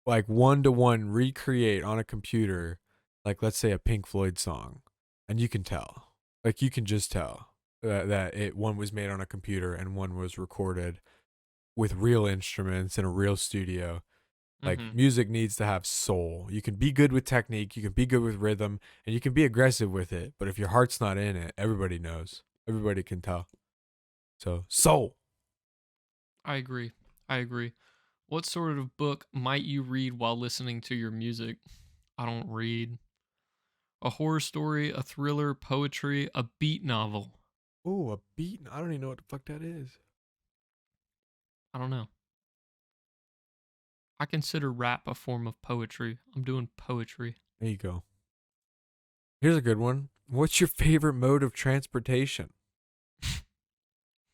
like 1-to-1 recreate on a computer, like let's say a Pink Floyd song, and you can tell, like you can just tell that one was made on a computer and one was recorded with real instruments in a real studio. Like Mm-hmm. music needs to have soul. You can be good with technique, you can be good with rhythm, and you can be aggressive with it. But if your heart's not in it, everybody knows. Everybody can tell. So soul. I agree. I agree. What sort of book might you read while listening to your music? I don't read. A horror story, a thriller, poetry, a beat novel. Oh, a beat. I don't even know what the fuck that is. I don't know. I consider rap a form of poetry. I'm doing poetry. There you go. Here's a good one. What's your favorite mode of transportation?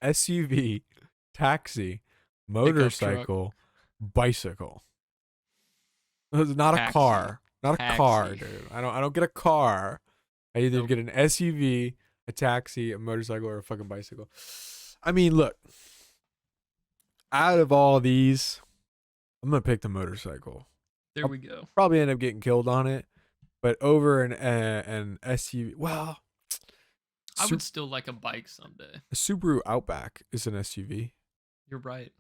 SUV, taxi, Pickup truck. motorcycle, bicycle. It's not a Taxi. car. Not a car, Taxi. dude. I don't get a car. I either Nope. get an SUV, a taxi, a motorcycle, or a fucking bicycle. I mean, look. Out of all these, I'm gonna pick the motorcycle. There we go. Probably end up getting killed on it, but over an SUV. Well, I would still like a bike someday. a Subaru Outback is an SUV. You're right.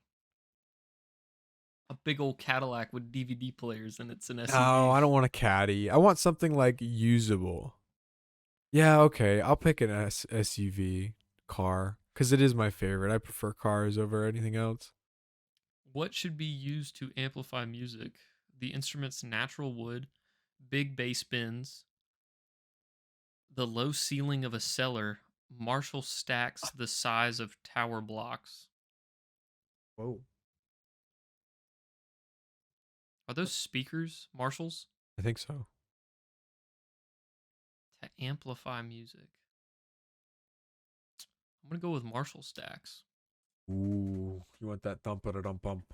A big old Cadillac with DVD players, and it's an No, SUV. I don't want a caddy. I want something like usable. Yeah, okay. I'll pick an SUV car because it is my favorite. I prefer cars over anything else. What should be used to amplify music? The instrument's natural wood, big bass bins, the low ceiling of a cellar, Marshall stacks the size of tower blocks. Whoa. Are those speakers, Marshalls? I think so. To amplify music. I'm going to go with Marshall stacks. Ooh, you want that thump a dum bump.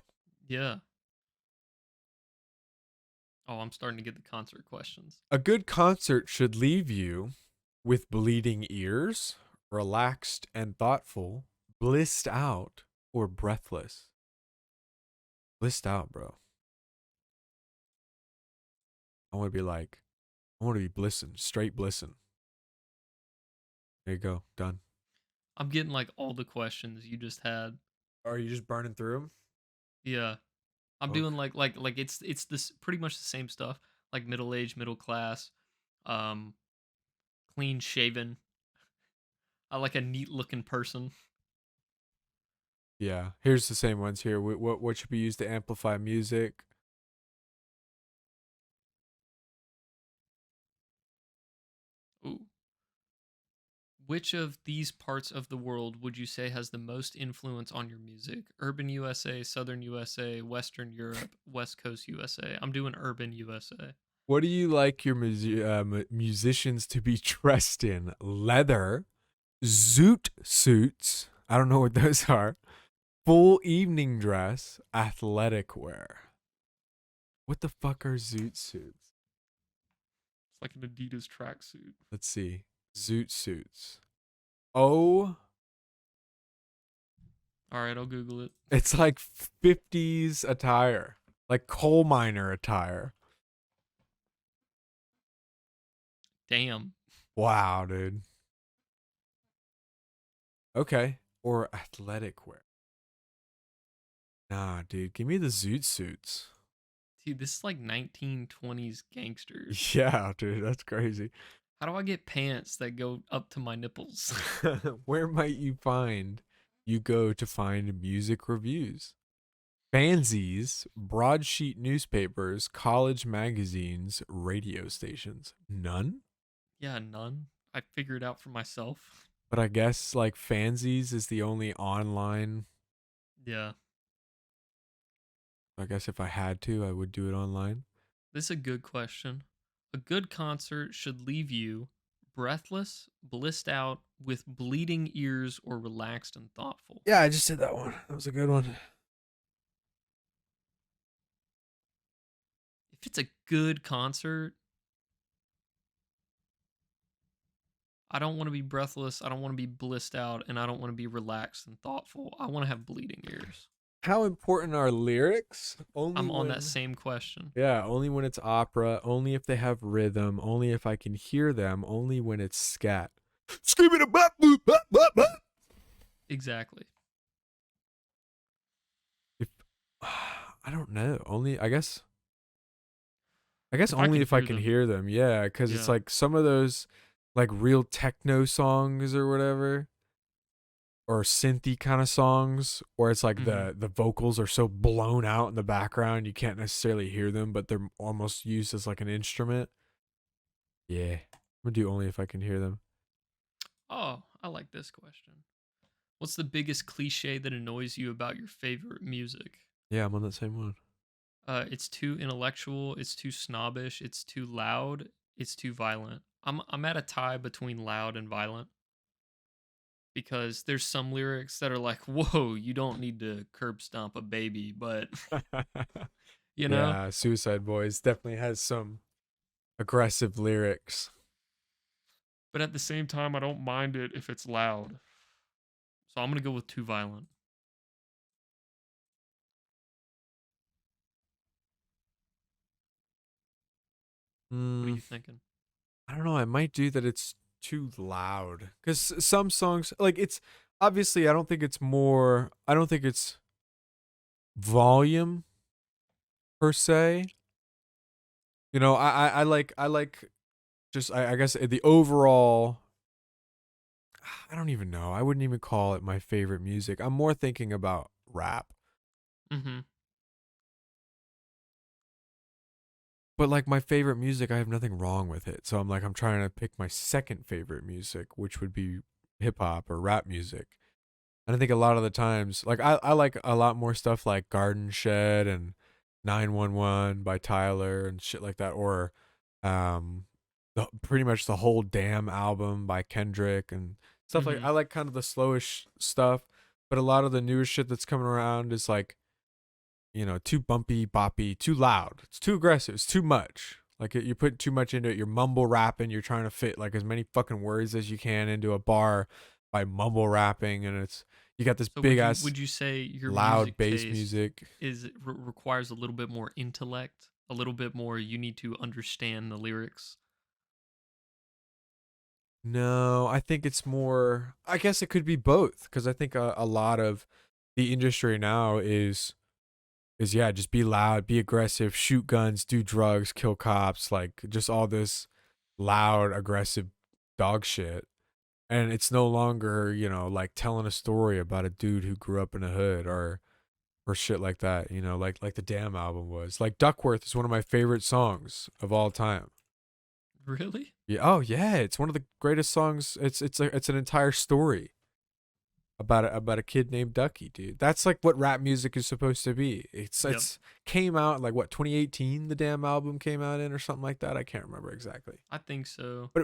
Yeah. Oh, I'm starting to get the concert questions. A good concert should leave you with bleeding ears, relaxed and thoughtful, blissed out, or breathless. Blissed out, bro. I want to be like, I want to be blissing, straight blissing. There you go, done. I'm getting like all the questions you just had. Are you just burning through them? Yeah. I'm Okay. doing like it's this pretty much the same stuff. Like middle age, middle class, um, clean shaven. I like a neat looking person. Yeah. Here's the same ones here. What should be used to amplify music? Ooh. Which of these parts of the world would you say has the most influence on your music? Urban USA, Southern USA, Western Europe, West Coast USA. I'm doing urban USA. What do you like your musicians to be dressed in? Leather, zoot suits. I don't know what those are. Full evening dress, athletic wear. What the fuck are zoot suits? It's like an Adidas tracksuit. Let's see. Zoot suits. Oh, All right, I'll Google it. it's like 50s attire, like coal miner attire. Damn. Wow, dude. Okay. Or athletic wear. Nah, dude. Give me the zoot suits. Dude, this is like 1920s gangsters. Yeah, dude. That's crazy. How do I get pants that go up to my nipples? Where might you find you go to find music reviews? Fanzines, broadsheet newspapers, college magazines, radio stations. None? Yeah, none. I figured out for myself. But I guess like fanzines is the only online. Yeah. I guess if I had to, I would do it online. This is a good question. A good concert should leave you breathless, blissed out, with bleeding ears, or relaxed and thoughtful. Yeah, I just did that one. That was a good one. If it's a good concert, I don't want to be breathless, I don't want to be blissed out, and I don't want to be relaxed and thoughtful. I want to have bleeding ears. How important are lyrics? Only I'm on when, that same question. yeah, only when it's opera, only if they have rhythm, only if I can hear them, only when it's scat. Screaming a bop boop bop bop bop. Exactly. If I don't know, only I guess If I only can if I hear can them. hear them. Yeah, cuz it's Yeah. like some of those like real techno songs or whatever, or synthy kind of songs, or it's like Mhm. the vocals are so blown out in the background you can't necessarily hear them, but they're almost used as like an instrument. Yeah, I'm gonna do only if I can hear them. Oh, I like this question. What's the biggest cliche that annoys you about your favorite music? Yeah, I'm on that same one. It's too intellectual, it's too snobbish, it's too loud, it's too violent. I'm at a tie between loud and violent because there's some lyrics that are like, "Whoa, you don't need to curb stomp a baby," but you know. Yeah, Suicide Boys definitely has some aggressive lyrics. But at the same time, I don't mind it if it's loud. So I'm gonna go with too violent. What are Mm, you thinking? I don't know. I might do that. It's too loud because some songs, like it's obviously, I don't think it's more. I don't think it's volume. per se. You know, I like just I guess the overall. I don't even know. I wouldn't even call it my favorite music. I'm more thinking about rap. Mm-hmm. But like my favorite music, I have nothing wrong with it. So I'm trying to pick my second favorite music, which would be hip hop or rap music. And I think a lot of the times, like I like a lot more stuff like Garden Shed and 911 by Tyler and shit like that, or um, pretty much the whole Damn album by Kendrick and stuff like. Mm-hmm. I like kind of the slowish stuff, but a lot of the newer shit that's coming around is like, too bumpy, boppy, too loud. It's too aggressive. It's too much. Like you put too much into it. You're mumble rapping. You're trying to fit like as many fucking words as you can into a bar by mumble rapping, and you got this So big would you ass would you say your loud music bass taste music. requires a little bit more intellect, a little bit more? You need to understand the lyrics. No, I think it's more. I guess it could be both because I think a lot of the industry now is yeah, just be loud, be aggressive, shoot guns, do drugs, kill cops, like just all this loud, aggressive dog shit. And it's no longer, like telling a story about a dude who grew up in a hood or shit like that, like the Damn album was. Like Duckworth is one of my favorite songs of all time. Really? Yeah, oh yeah, it's one of the greatest songs. It's an entire story about a kid named Ducky, dude. That's like what rap music is supposed to be. Yep. It's came out like what 2018 the Damn album came out in or something like that. I can't remember exactly. I think so. But It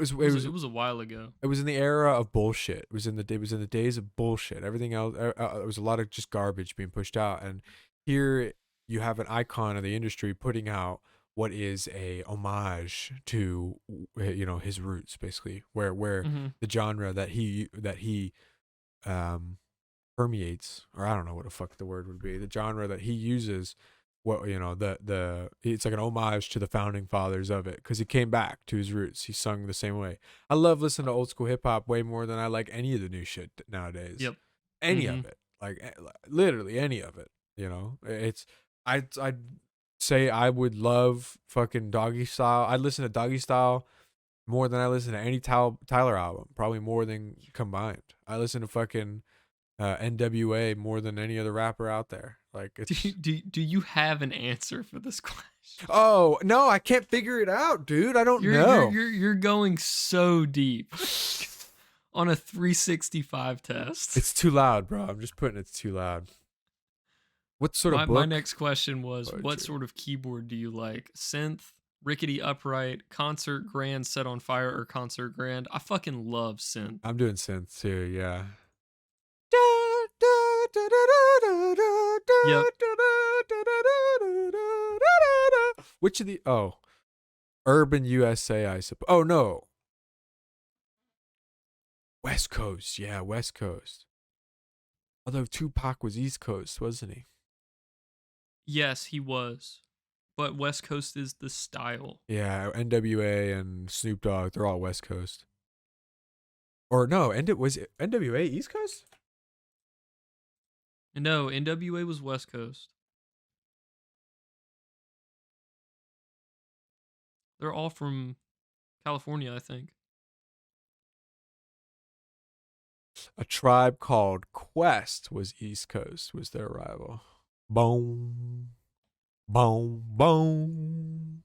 was a while ago. it was in the era of bullshit. It was in the days of bullshit. Everything else it was a lot of just garbage being pushed out, and here you have an icon of the industry putting out what is a homage to his roots, basically, where Mm-hmm. the genre that he permeates, or I don't know what the fuck the word would be, the genre that he uses, what the it's like an homage to the founding fathers of it, because he came back to his roots. He sung the same way. I love listening to old school hip hop way more than I like any of the new shit nowadays. Yep. Any Mm-hmm. of it, like literally any of it. It's I'd say I would love fucking Doggy Style. I'd listen to Doggy Style more than I listen to any Tyler album, probably more than combined. I listen to fucking NWA more than any other rapper out there. Like it's. Do you have an answer for this question? Oh no, I can't figure it out, dude. I don't You're know. you're going so deep on a 365 test. It's too loud, bro. I'm just putting it's too loud. What sort of book? My next question was, what Poetry. sort of keyboard do you like? Synth, rickety upright, concert grand set on fire, or concert grand? I fucking love synth. I'm doing synth too. Yeah. Yep. Which of the Urban USA, I suppose. Oh no, West Coast. Yeah, West Coast. Although Tupac was East Coast, wasn't he? Yes, he was. But West Coast is the style. Yeah, NWA and Snoop Dogg, they're all West Coast. Or no, was it NWA East Coast? No, NWA was West Coast. They're all from California, I think. A Tribe Called Quest was East Coast, was their rival. Boom, boom, boom,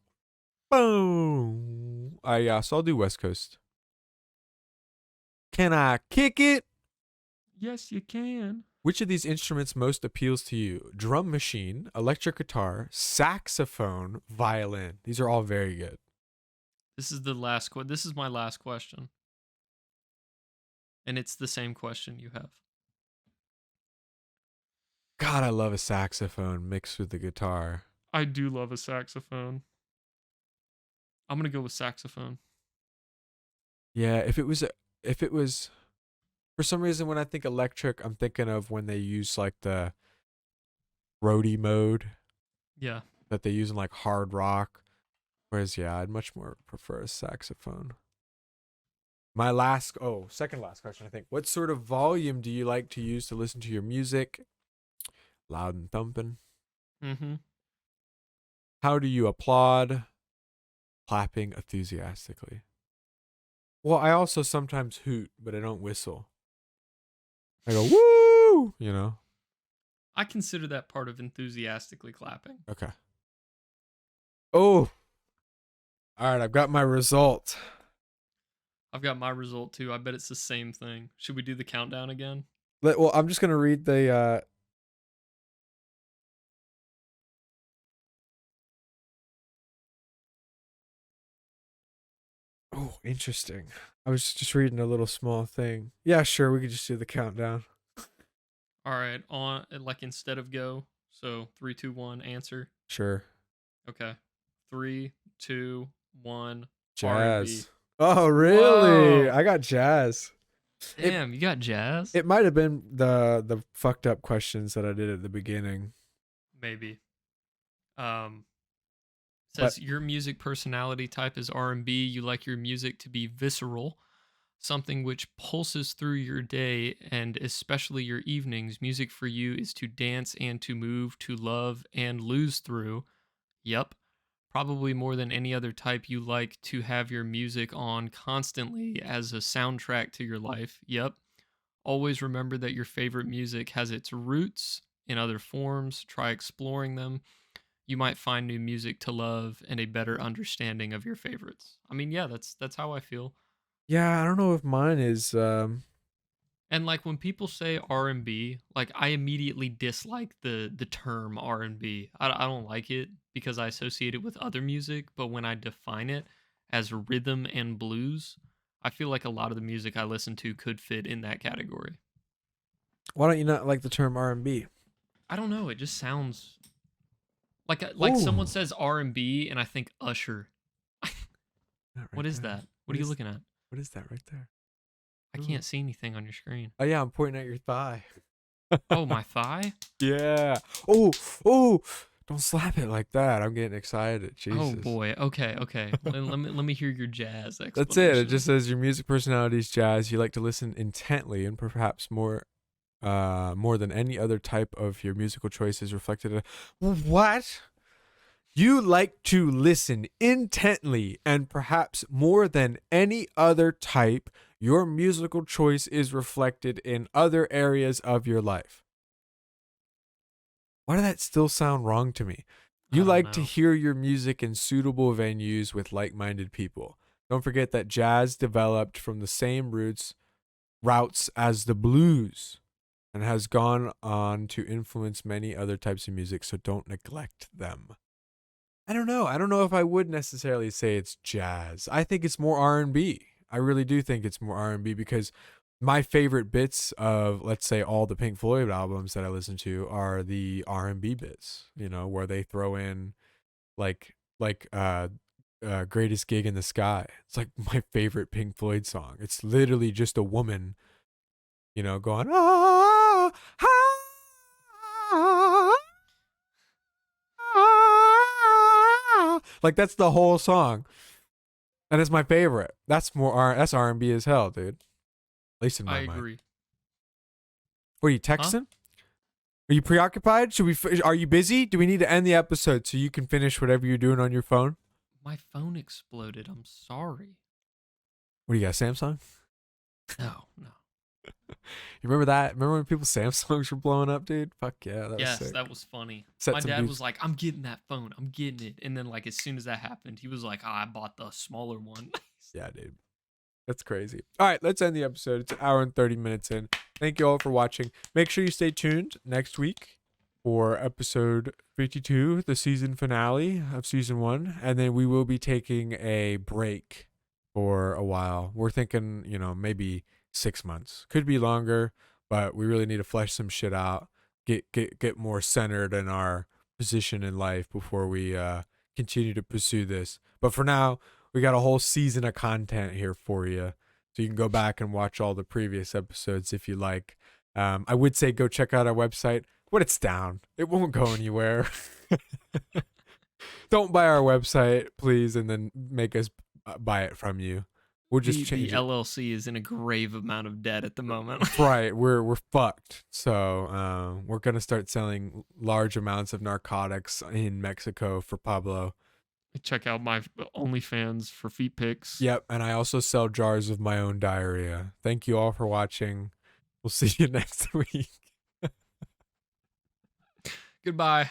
boom. Yeah, so I'll do West Coast. Can I kick it? Yes, you can. Which of these instruments most appeals to you? Drum machine, electric guitar, saxophone, violin. These are all very good. This is this is my last question. And it's the same question you have. God, I love a saxophone mixed with the guitar. I do love a saxophone. I'm going to go with saxophone. Yeah, if it was for some reason when I think electric, I'm thinking of when they use like the roadie mode Yeah. that they use in like hard rock. Whereas yeah, I'd much more prefer a saxophone. Second last question, I think. What sort of volume do you like to use to listen to your music? Loud and thumping. Mm-hmm. How do you applaud? Clapping enthusiastically. Well, I also sometimes hoot, but I don't whistle. I go, woo! You know? I consider that part of enthusiastically clapping. Okay. Oh. All right, I've got my result. I've got my result too. I bet it's the same thing. Should we do the countdown again? Well, I'm just going to read the... Oh, interesting. I was just reading a little small thing. Yeah, sure, we could just do the countdown. All right, on like instead of go. So 3, 2, 1, answer. Sure. Okay. 3, 2, 1. Jazz. R&B. Oh, really? Whoa. I got jazz. Damn, you got jazz? It might have been the fucked up questions that I did at the beginning. Maybe. Says But- your music personality type is R&B. You like your music to be visceral, something which pulses through your day and especially your evenings. Music for you is to dance and to move, to love and lose through. Yep. Probably more than any other type, you like to have your music on constantly as a soundtrack to your life. Yep. Always remember that your favorite music has its roots in other forms. Try exploring them. You might find new music to love and a better understanding of your favorites. I mean, yeah, that's how I feel. Yeah, I don't know if mine is... And like when people say R&B, like I immediately dislike the term R&B. I don't like it because I associate it with other music, but when I define it as rhythm and blues, I feel like a lot of the music I listen to could fit in that category. Why don't you not like the term R&B? I don't know, it just sounds like someone Ooh. says R&B and I think Usher. Not What right is there. that? What are you looking at? What is that right there? I Ooh. can't see anything on your screen. Oh, yeah, I'm pointing at your thigh. Oh, my thigh? Yeah. Oh, don't slap it like that. I'm getting excited. Jesus. Oh boy. Okay. let me hear your jazz explanation. That's it. It just says your music personality is jazz. You like to listen intently and perhaps more than any other type of your musical choice is reflected. What? You like to listen intently and perhaps more than any other type, your musical choice is reflected in other areas of your life. Why does that still sound wrong to me? I You don't like to know. hear your music in suitable venues with like-minded people. Don't forget that jazz developed from the same routes as the blues and has gone on to influence many other types of music, so don't neglect them. I don't know. I don't know if I would necessarily say it's jazz. I think it's more R&B. I really do think it's more R&B because my favorite bits of, let's say, all the Pink Floyd albums that I listen to are the R&B bits, you know, where they throw in like Greatest Gig in the Sky. It's like my favorite Pink Floyd song. It's literally just a woman, you know, going, ah, ah, ah. Like that's the whole song, and it's my favorite. That's that's R&B as hell, dude. At least in my I mind. agree. What are you texting? Are you preoccupied? Are you busy? Do we need to end the episode so you can finish whatever you're doing on your phone? My phone exploded. I'm sorry. What do you got, Samsung? No. You remember that? Remember when people's Samsungs were blowing up, dude? Fuck yeah, that Yes, was sick. that was funny. Set My some dad dudes- was like, "I'm getting that phone. I'm getting it." And then like as soon as that happened, he was like, "I bought the smaller one." Yeah, dude. That's crazy. All right, let's end the episode. It's an hour and 30 minutes in. Thank you all for watching. Make sure you stay tuned next week for episode 52, the season finale of season 1. And then we will be taking a break for a while. We're thinking, maybe 6 months. Could be longer, but we really need to flesh some shit out. Get more centered in our position in life before we continue to pursue this. But for now, we got a whole season of content here for you. So you can go back and watch all the previous episodes if you like. I would say go check out our website, but it's down. It won't go anywhere. Don't buy our website, please, and then make us buy it from you. We'll just the change it. LLC is in a grave amount of debt at the moment. Right, we're fucked. So we're gonna start selling large amounts of narcotics in Mexico for Pablo. Check out my OnlyFans for feet pics. Yep, and I also sell jars of my own diarrhea. Thank you all for watching. We'll see you next week. Goodbye.